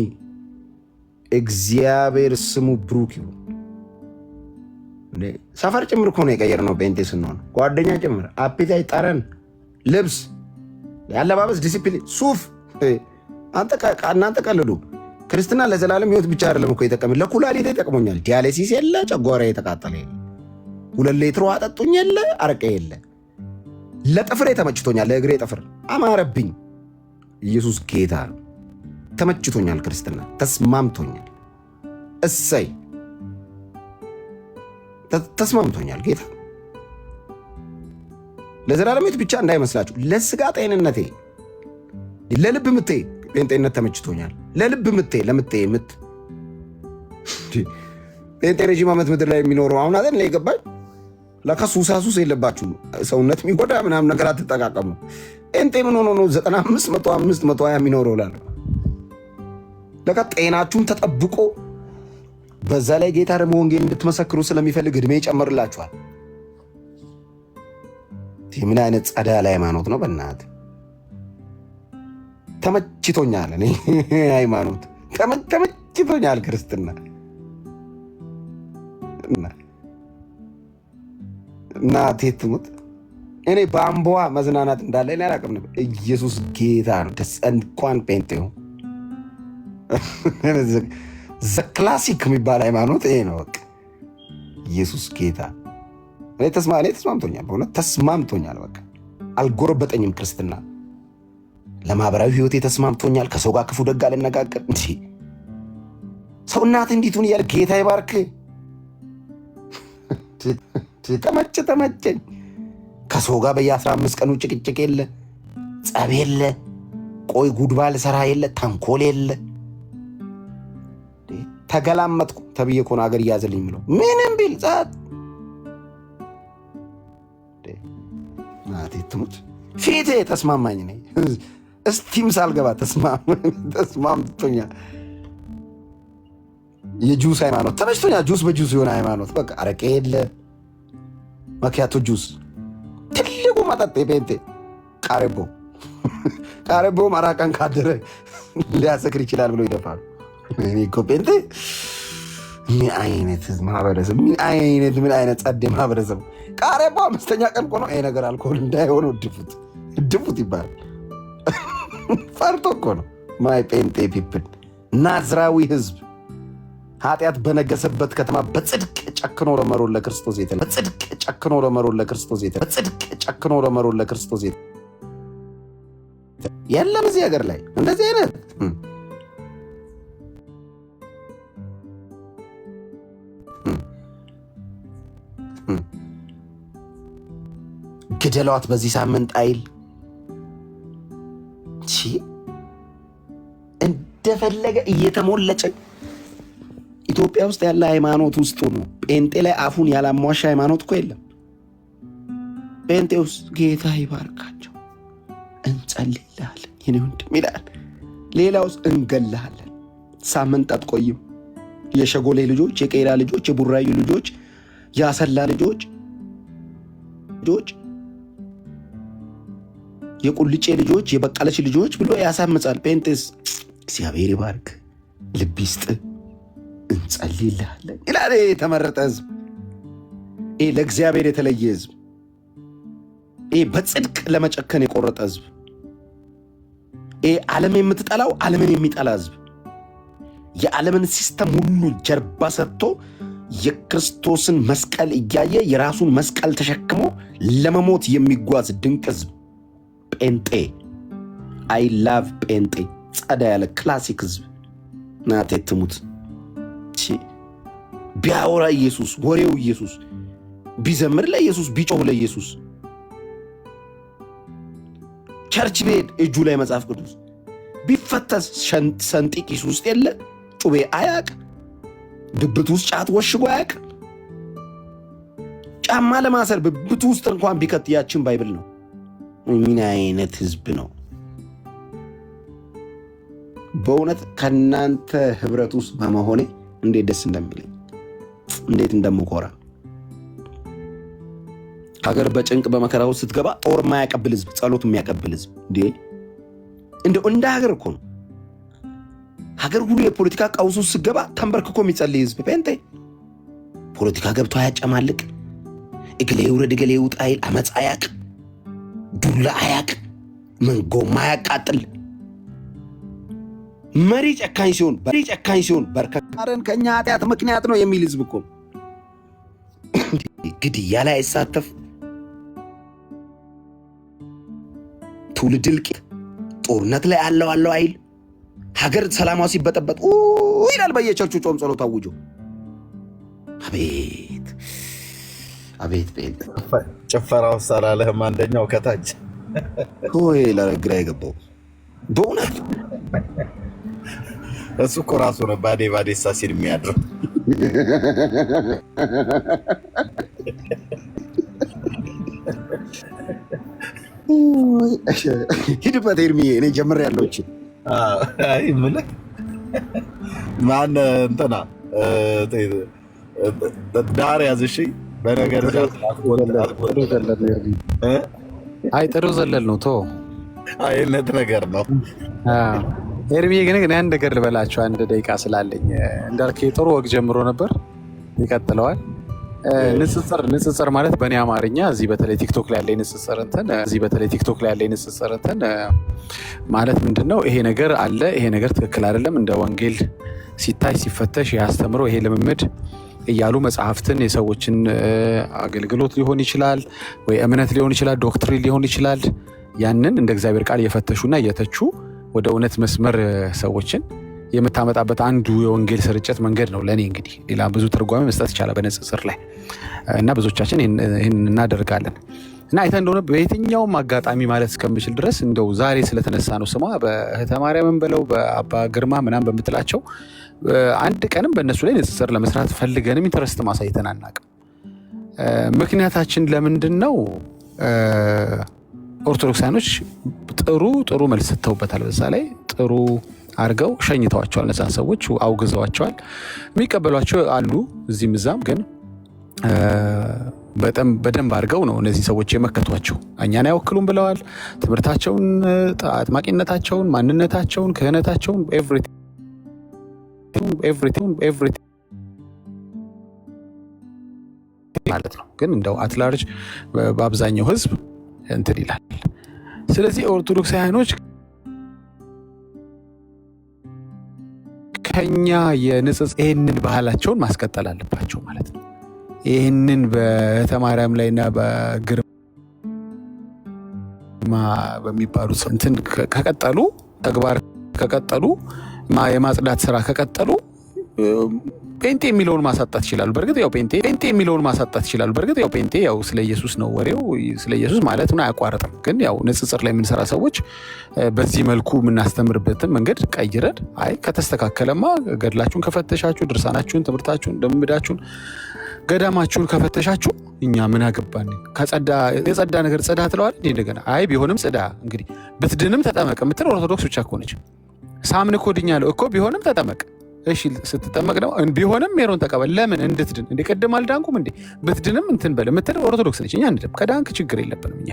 እግዚአብሔር ስሙ ብሩክ ይሁን። ሰፈር ጭምር እኮ ነው የቀየርነው ጴንጤ ስንሆን፣ ጓደኛ ጭምር፣ አፒታይት፣ ጠረን፣ ልብስ፣ የአለባበስ ዲሲፕሊን፣ ሱፍ። እናንተ ቀልዱ። ክርስትና ለዘላለም ህይወት ብቻ አይደለም እኮ የጠቀመኝ፣ ለኩላሊቴ ጠቅሞኛል። ዲያሊሲስ የለ፣ ጨጓራ የተቃጠለ የለ፣ 2 ሊትር ውሃ ጠጡኝ የለ፣ አረቄ የለ። ለጥፍሬ ተመችቶኛል፣ ለእግሬ ጥፍር አማረብኝ። ኢየሱስ ጌታ ነው። ተመችቶኛል፣ ክርስትና ተስማምቶኛል። እሰይ ተስማምቶኛል ጌታ። ለዘላለም ህይወት ብቻ እንዳይመስላችሁ፣ ለስጋ ጤንነቴ፣ ለልብ ምቴ ጴንጤነት ተመችቶኛል። ለልብ ምቴ ጴንጤ ረዥም ዓመት ምድር ላይ የሚኖረው አሁን አይደል ላይ ገባኝ። ለካ ሱሳሱስ የለባችሁ፣ ሰውነት የሚጎዳ ምናምን ነገር አትጠቃቀሙ። ጴንጤ ምን ሆኖ ነው 95 105 120 የሚኖረው እላለሁ። ለካ ጤናችሁን ተጠብቆ በዛ ላይ ጌታ ደግሞ ወንጌል እንድትመሰክሩ ስለሚፈልግ እድሜ ይጨምርላችኋል። ምን አይነት ጸዳል ሃይማኖት ነው በእናትህ! ተመችቶኛል። እኔ ሃይማኖት ተመችቶኛል። ክርስትና እናቴ ትሙት። እኔ በአምቦዋ መዝናናት እንዳለ እኔ አላውቅም ነበር። ኢየሱስ ጌታ ነው። ደስ እንኳን ጴንጤው ክላሲክ የሚባል ሃይማኖት ይሄ ነው። በቃ ኢየሱስ ጌታ። እኔ ተስማምቶኛል፣ በእውነት ተስማምቶኛል። በቃ አልጎረበጠኝም ክርስትና። ለማህበራዊ ህይወቴ ተስማምቶኛል። ከሰው ጋር ክፉ ደግ አልነጋገር። እንዲ ሰው እናት እንዲቱን እያለ ጌታ ይባርክ። ተመቸኝ። ከሰው ጋር በየ15 ቀኑ ጭቅጭቅ የለ፣ ጸብ የለ፣ ቆይ ጉድባል ሰራ የለ፣ ተንኮል የለ። ተገላመጥኩ ተብዬ እኮ ነው አገር እያዘልኝ ብለው ምንም ቢል ጻት ናቴ ትሙት። ፊቴ ተስማማኝ ነኝ። እስቲም ሳልገባ ተስማምቶኛል። የጁስ ሃይማኖት ተመችቶኛል። ጁስ በጁስ የሆነ ሃይማኖት በቃ አረቄ የለ፣ መኪያቶ ጁስ። ትልቁ መጠጥ የጴንጤ ቃሬቦ መራቀን ካደረ ሊያሰክር ይችላል ብሎ ይደፋሉ። እኔ እኮ ጴንጤ ምን አይነት ማህበረሰብ ምን አይነት ጸዴ ማህበረሰብ ቃሪያባ 5ኛ ቀን እኮ ነው ይሄ ነገር አልኮል እንዳይሆን ድፉት ይባላል። ፈርቶ እኮ ነው ማይ ጴንጤ ፒፕል ናዝራዊ ህዝብ ኃጢአት በነገሰበት ከተማ በጽድቅ ጨክኖ ለመሮር ለክርስቶስ የለም እዚህ ሀገር ላይ እንደዚህ አይነት ግደሏት በዚህ ሳምንት አይል እንደፈለገ እየተሞለጨ ኢትዮጵያ ውስጥ ያለ ሃይማኖት ውስጡ ነው። ጴንጤ ላይ አፉን ያላሟሻ ሃይማኖት እኮ የለም። ጴንጤ ውስጥ ጌታ ይባርካቸው እንጸልይልሃለን የኔ ወንድም ይላል። ሌላ ውስጥ እንገልሃለን። ሳምንት አትቆይም። የሸጎሌ ልጆች፣ የቄራ ልጆች፣ የቡራዩ ልጆች፣ የአሰላ ልጆች፣ የቁልጬ ልጆች፣ የበቀለች ልጆች ብሎ ያሳምጻል። ጴንጤስ እግዚአብሔር ይባርክ ልብ ይስጥ እንጸልይልሃለን ይላል። የተመረጠ ህዝብ፣ ለእግዚአብሔር የተለየ ህዝብ፣ በጽድቅ ለመጨከን የቆረጠ ህዝብ፣ ዓለም የምትጠላው ዓለምን የሚጠላ ህዝብ፣ የዓለምን ሲስተም ሁሉ ጀርባ ሰጥቶ የክርስቶስን መስቀል እያየ የራሱን መስቀል ተሸክሞ ለመሞት የሚጓዝ ድንቅ ህዝብ ጴንጤ። አይ ላቭ ጴንጤ። ጸዳ ያለ ክላሲክ ህዝብ ናቴ ትሙት። ቢያወራ ኢየሱስ፣ ወሬው ኢየሱስ፣ ቢዘምር ለኢየሱስ፣ ቢጮህ ለኢየሱስ፣ ቸርች ቤት እጁ ላይ መጽሐፍ ቅዱስ ቢፈተስ ሰንጢቅ ኪሱ ውስጥ የለ ጩቤ አያቅ፣ ብብቱ ውስጥ ጫት ወሽጎ አያቅ፣ ጫማ ለማሰር ብብቱ ውስጥ እንኳን ቢከት ያችን ባይብል ነው። ምን አይነት ህዝብ ነው? በእውነት ከናንተ ህብረት ውስጥ በመሆኔ እንዴት ደስ እንደሚለኝ እንዴት እንደምኮራ። ሀገር በጭንቅ በመከራ ውስጥ ስትገባ ጦር የማያቀብል ህዝብ፣ ጸሎት የሚያቀብል ህዝብ እንደ ሀገር እኮ ነው። ሀገር ሁሉ የፖለቲካ ቀውስ ውስጥ ስትገባ ተንበርክኮ የሚጸልይ ህዝብ ጴንጤ። ፖለቲካ ገብቶ አያጨማልቅ፣ እግሌ ውረድ እግሌ ውጣ አይል፣ አመፅ አያቅ፣ ዱላ አያቅ፣ መንጎማ አያቃጥል። መሪ ጨካኝ ሲሆን በርከካረን ከኛ ኃጢአት ምክንያት ነው የሚል ህዝብ እኮ ግድያ ላይ አይሳተፍ፣ ትውልድ እልቂት ጦርነት ላይ አለው አይል፣ ሀገር ሰላሟ ሲበጠበጥ ይላል በየቸርቹ ጾም ጸሎት አውጆ። አቤት አቤት ቤት ጭፈራው ሰላለህም አንደኛው ከታች ሆይ ለግራ የገባው በእውነት እሱ እኮ ራሱ ነው ባዴሳ ሲል የሚያድረው። ሂድበት ኤርሚዬ፣ እኔ ጀምሬያለሁ። አይ ምልክ ማን እንትና ዳር ያዝሽ በነገር አይ ጥሩ ዘለል ነው ቶ አይነት ነገር ነው። ኤርሚዬ ግን አንድ ነገር ልበላቸው፣ አንድ ደቂቃ ስላለኝ። እንዳልክ ጥሩ ወግ ጀምሮ ነበር፣ ይቀጥለዋል። ንጽጽር ማለት በእኔ አማርኛ እዚህ በተለይ ቲክቶክ ላይ ያለኝ ንጽጽር እንትን ማለት ምንድን ነው? ይሄ ነገር አለ፣ ይሄ ነገር ትክክል አይደለም፣ እንደ ወንጌል ሲታይ ሲፈተሽ ያስተምሮ ይሄ ልምምድ እያሉ መጽሐፍትን የሰዎችን አገልግሎት ሊሆን ይችላል ወይ እምነት ሊሆን ይችላል፣ ዶክትሪን ሊሆን ይችላል። ያንን እንደ እግዚአብሔር ቃል እየፈተሹና እየተቹ ወደ እውነት መስመር ሰዎችን የምታመጣበት አንዱ የወንጌል ስርጭት መንገድ ነው። ለእኔ እንግዲህ ሌላ ብዙ ትርጓሜ መስጠት ይቻላል በንጽጽር ላይ እና ብዙዎቻችን ይህን እናደርጋለን። እና አይተህ እንደሆነ በየትኛውም አጋጣሚ ማለት እስከምችል ድረስ እንደው ዛሬ ስለተነሳ ነው ስሟ በእህተ ማርያምን ብለው በአባ ግርማ ምናምን በምትላቸው አንድ ቀንም በእነሱ ላይ ንጽጽር ለመስራት ፈልገንም ኢንተረስት ማሳይተን አናውቅም። ምክንያታችን ለምንድን ነው? ኦርቶዶክሳኖች ጥሩ መልስ ሰጥተውበታል። በዛ ላይ ጥሩ አድርገው ሸኝተዋቸዋል። እነዛን ሰዎች አውግዘዋቸዋል። የሚቀበሏቸው አሉ እዚህም እዛም፣ ግን በደንብ አድርገው ነው እነዚህ ሰዎች የመከቷቸው። እኛን አይወክሉም ብለዋል። ትምህርታቸውን፣ አጥማቂነታቸውን፣ ማንነታቸውን፣ ክህነታቸውን ኤቭሪቲንግ ማለት ነው። ግን እንደው አትላርጅ በአብዛኛው ህዝብ እንትን ይላል። ስለዚህ ኦርቶዶክሳውያኖች ከኛ የንጽጽ ይህንን ባህላቸውን ማስቀጠል አለባቸው ማለት ነው። ይህንን በተማሪያም ላይና በግርማ በሚባሉት እንትን ከቀጠሉ ተግባር ከቀጠሉ የማጽዳት ስራ ከቀጠሉ ጴንጤ የሚለውን ማሳጣት ይችላሉ። በእርግጥ ያው ጴንጤ የሚለውን ማሳጣት ይችላሉ። በእርግጥ ያው ጴንጤ ያው ስለ ኢየሱስ ነው ወሬው፣ ስለ ኢየሱስ ማለት ነው አያቋርጥም። ግን ያው ንጽጽር ላይ የምንሰራ ሰዎች በዚህ መልኩ የምናስተምርበትን መንገድ ቀይረን አይ ከተስተካከለማ ገድላችሁን ከፈተሻችሁ፣ ድርሳናችሁን፣ ትምህርታችሁን፣ ደምዳችሁን፣ ገዳማችሁን ከፈተሻችሁ እኛ ምን አገባን? ከጸዳ የጸዳ ነገር ጽዳ ትለዋል እንዴ? እንደገና አይ ቢሆንም ጽዳ እንግዲህ ብትድንም ተጠመቅ የምትል ኦርቶዶክስ ብቻ እኮ ነች። ሳምን እኮ ድኛለሁ እኮ ቢሆንም ተጠመቅ። እሺ ስትጠመቅ ደግሞ ቢሆንም ሜሮን ተቀበል። ለምን እንድትድን እንደ ቀደም አልዳንኩም እንዴ ብትድንም እንትን በል የምትል ኦርቶዶክስ ነች። እኛ አንድም ከዳንክ ችግር የለብንም። እኛ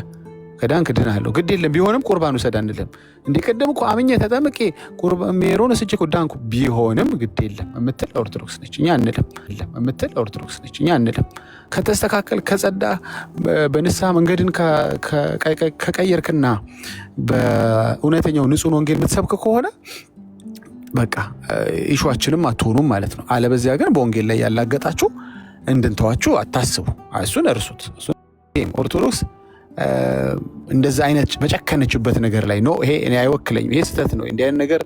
ከዳንክ ድናለሁ ግድ የለም ቢሆንም ቁርባኑ ሰዳ እንልም እንደ ቀደም እኮ አምኜ ተጠምቄ ቁርባን ሜሮን እስጭ እኮ ዳንኩ ቢሆንም ግድ የለም የምትል ኦርቶዶክስ ነች። እኛ አንልም የምትል ኦርቶዶክስ ነች። እኛ አንልም። ከተስተካከል ከጸዳ በንስሐ መንገድን ከቀየርክና በእውነተኛው ንጹህ ወንጌል የምትሰብክ ከሆነ በቃ ኢሹአችንም አትሆኑም ማለት ነው። አለበዚያ ግን በወንጌል ላይ ያላገጣችሁ እንድንተዋችሁ አታስቡ። እሱን እርሱት። ኦርቶዶክስ እንደዛ አይነት በጨከነችበት ነገር ላይ ነው ይሄ እኔ አይወክለኝም፣ ይሄ ስህተት ነው፣ እንዲህ አይነት ነገር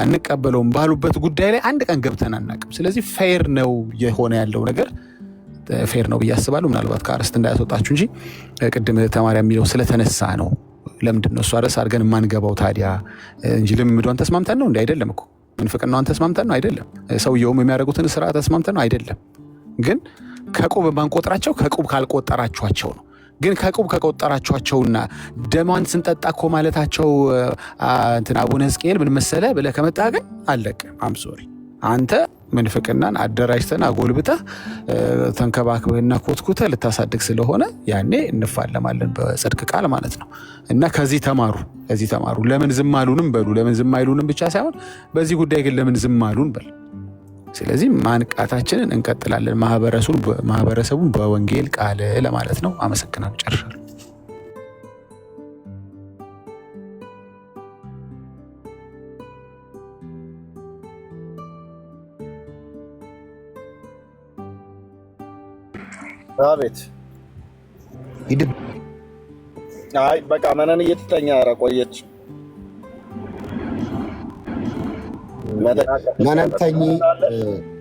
አንቀበለውም ባሉበት ጉዳይ ላይ አንድ ቀን ገብተን አናውቅም። ስለዚህ ፌር ነው የሆነ ያለው ነገር ፌር ነው ብዬ አስባለሁ። ምናልባት ከአርስት እንዳያስወጣችሁ እንጂ ቅድም ተማሪ የሚለው ስለተነሳ ነው። ለምንድን ነው እሷ ርዕስ አድርገን የማንገባው ታዲያ እንጂ ልምምዷን ተስማምተን ነው እንዲ አይደለም እኮ ምንፍቅናዋን ተስማምተን ነው አይደለም። ሰውየውም የሚያደርጉትን ስራ ተስማምተን ነው አይደለም። ግን ከቁብ ማንቆጥራቸው ከቁብ ካልቆጠራችኋቸው ነው። ግን ከቁብ ከቆጠራችኋቸውና ደሟን ስንጠጣ እኮ ማለታቸው እንትን አቡነ ሕዝቅኤል ምን መሰለ ብለህ ከመጣ ግን አለቀ። አምሶሪ አንተ ምንፍቅናን አደራጅተን አጎልብተህ ተንከባክበህና ኮትኩተህ ልታሳድግ ስለሆነ ያኔ እንፋለማለን በጽድቅ ቃል ማለት ነው። እና ከዚህ ተማሩ። ለምን ዝም አሉንም በሉ። ለምን ዝም አይሉንም ብቻ ሳይሆን በዚህ ጉዳይ ግን ለምን ዝም አሉን በል። ስለዚህ ማንቃታችንን እንቀጥላለን፣ ማህበረሰቡን በወንጌል ቃል ለማለት ነው። አመሰግናለሁ። ጨርሻለሁ። አቤት አይ በቃ መነን እየተተኛ ኧረ ቆየች። መነን ተኝ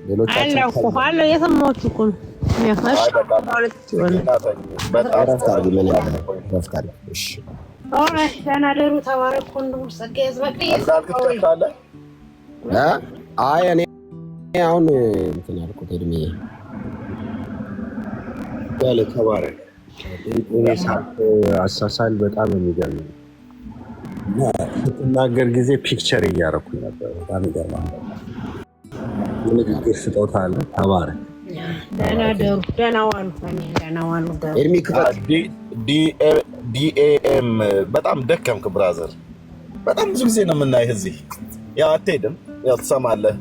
ሌሎቻችን አለ የሰማሁት እኮ ነው። ተናደሩ ተባረኩ። አይ እኔ አሁን እንትን ያልኩት እድሜ ያለ ተባረክ አሳሳል በጣም የሚገርም ስትናገር ጊዜ ፒክቸር እያደረኩኝ ነበር። በጣም ይገርማል። የንግግር ስጦታ አለ። ተባረክ። ደህና ዋሉ። ዲኤም በጣም ደከምክ ብራዘር። በጣም ብዙ ጊዜ ነው የምናይህ እዚህ። ያው አትሄድም፣ ያው ትሰማለህ።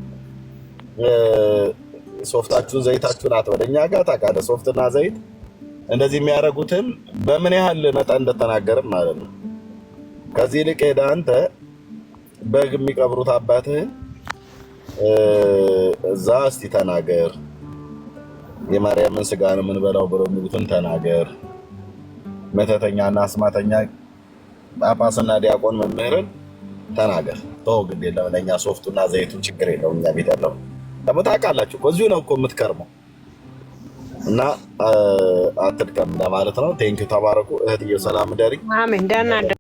ሶፍታችሁን ዘይታችሁን አትበል። እኛ ጋር ታውቃለህ ሶፍትና ዘይት እንደዚህ የሚያደርጉትን በምን ያህል መጠን እንደተናገርም ማለት ነው። ከዚህ ይልቅ ሄደህ አንተ በግ የሚቀብሩት አባትህን እዛ እስቲ ተናገር፣ የማርያምን ስጋ ነው የምንበላው ብለው የሚሉትን ተናገር። መተተኛና አስማተኛ ጳጳስና ዲያቆን መምህርን ተናገር። ተው ግድ የለም ለእኛ ሶፍቱና ዘይቱን ችግር የለውም። እኛ ቤት ያለው ደግሞ ታውቃላችሁ እዚሁ ነው እኮ የምትከርመው እና አትድከም ለማለት ነው። ቴንኪው ተባረኩ። እህትዬ ሰላም ደሪ። አሜን። ደህና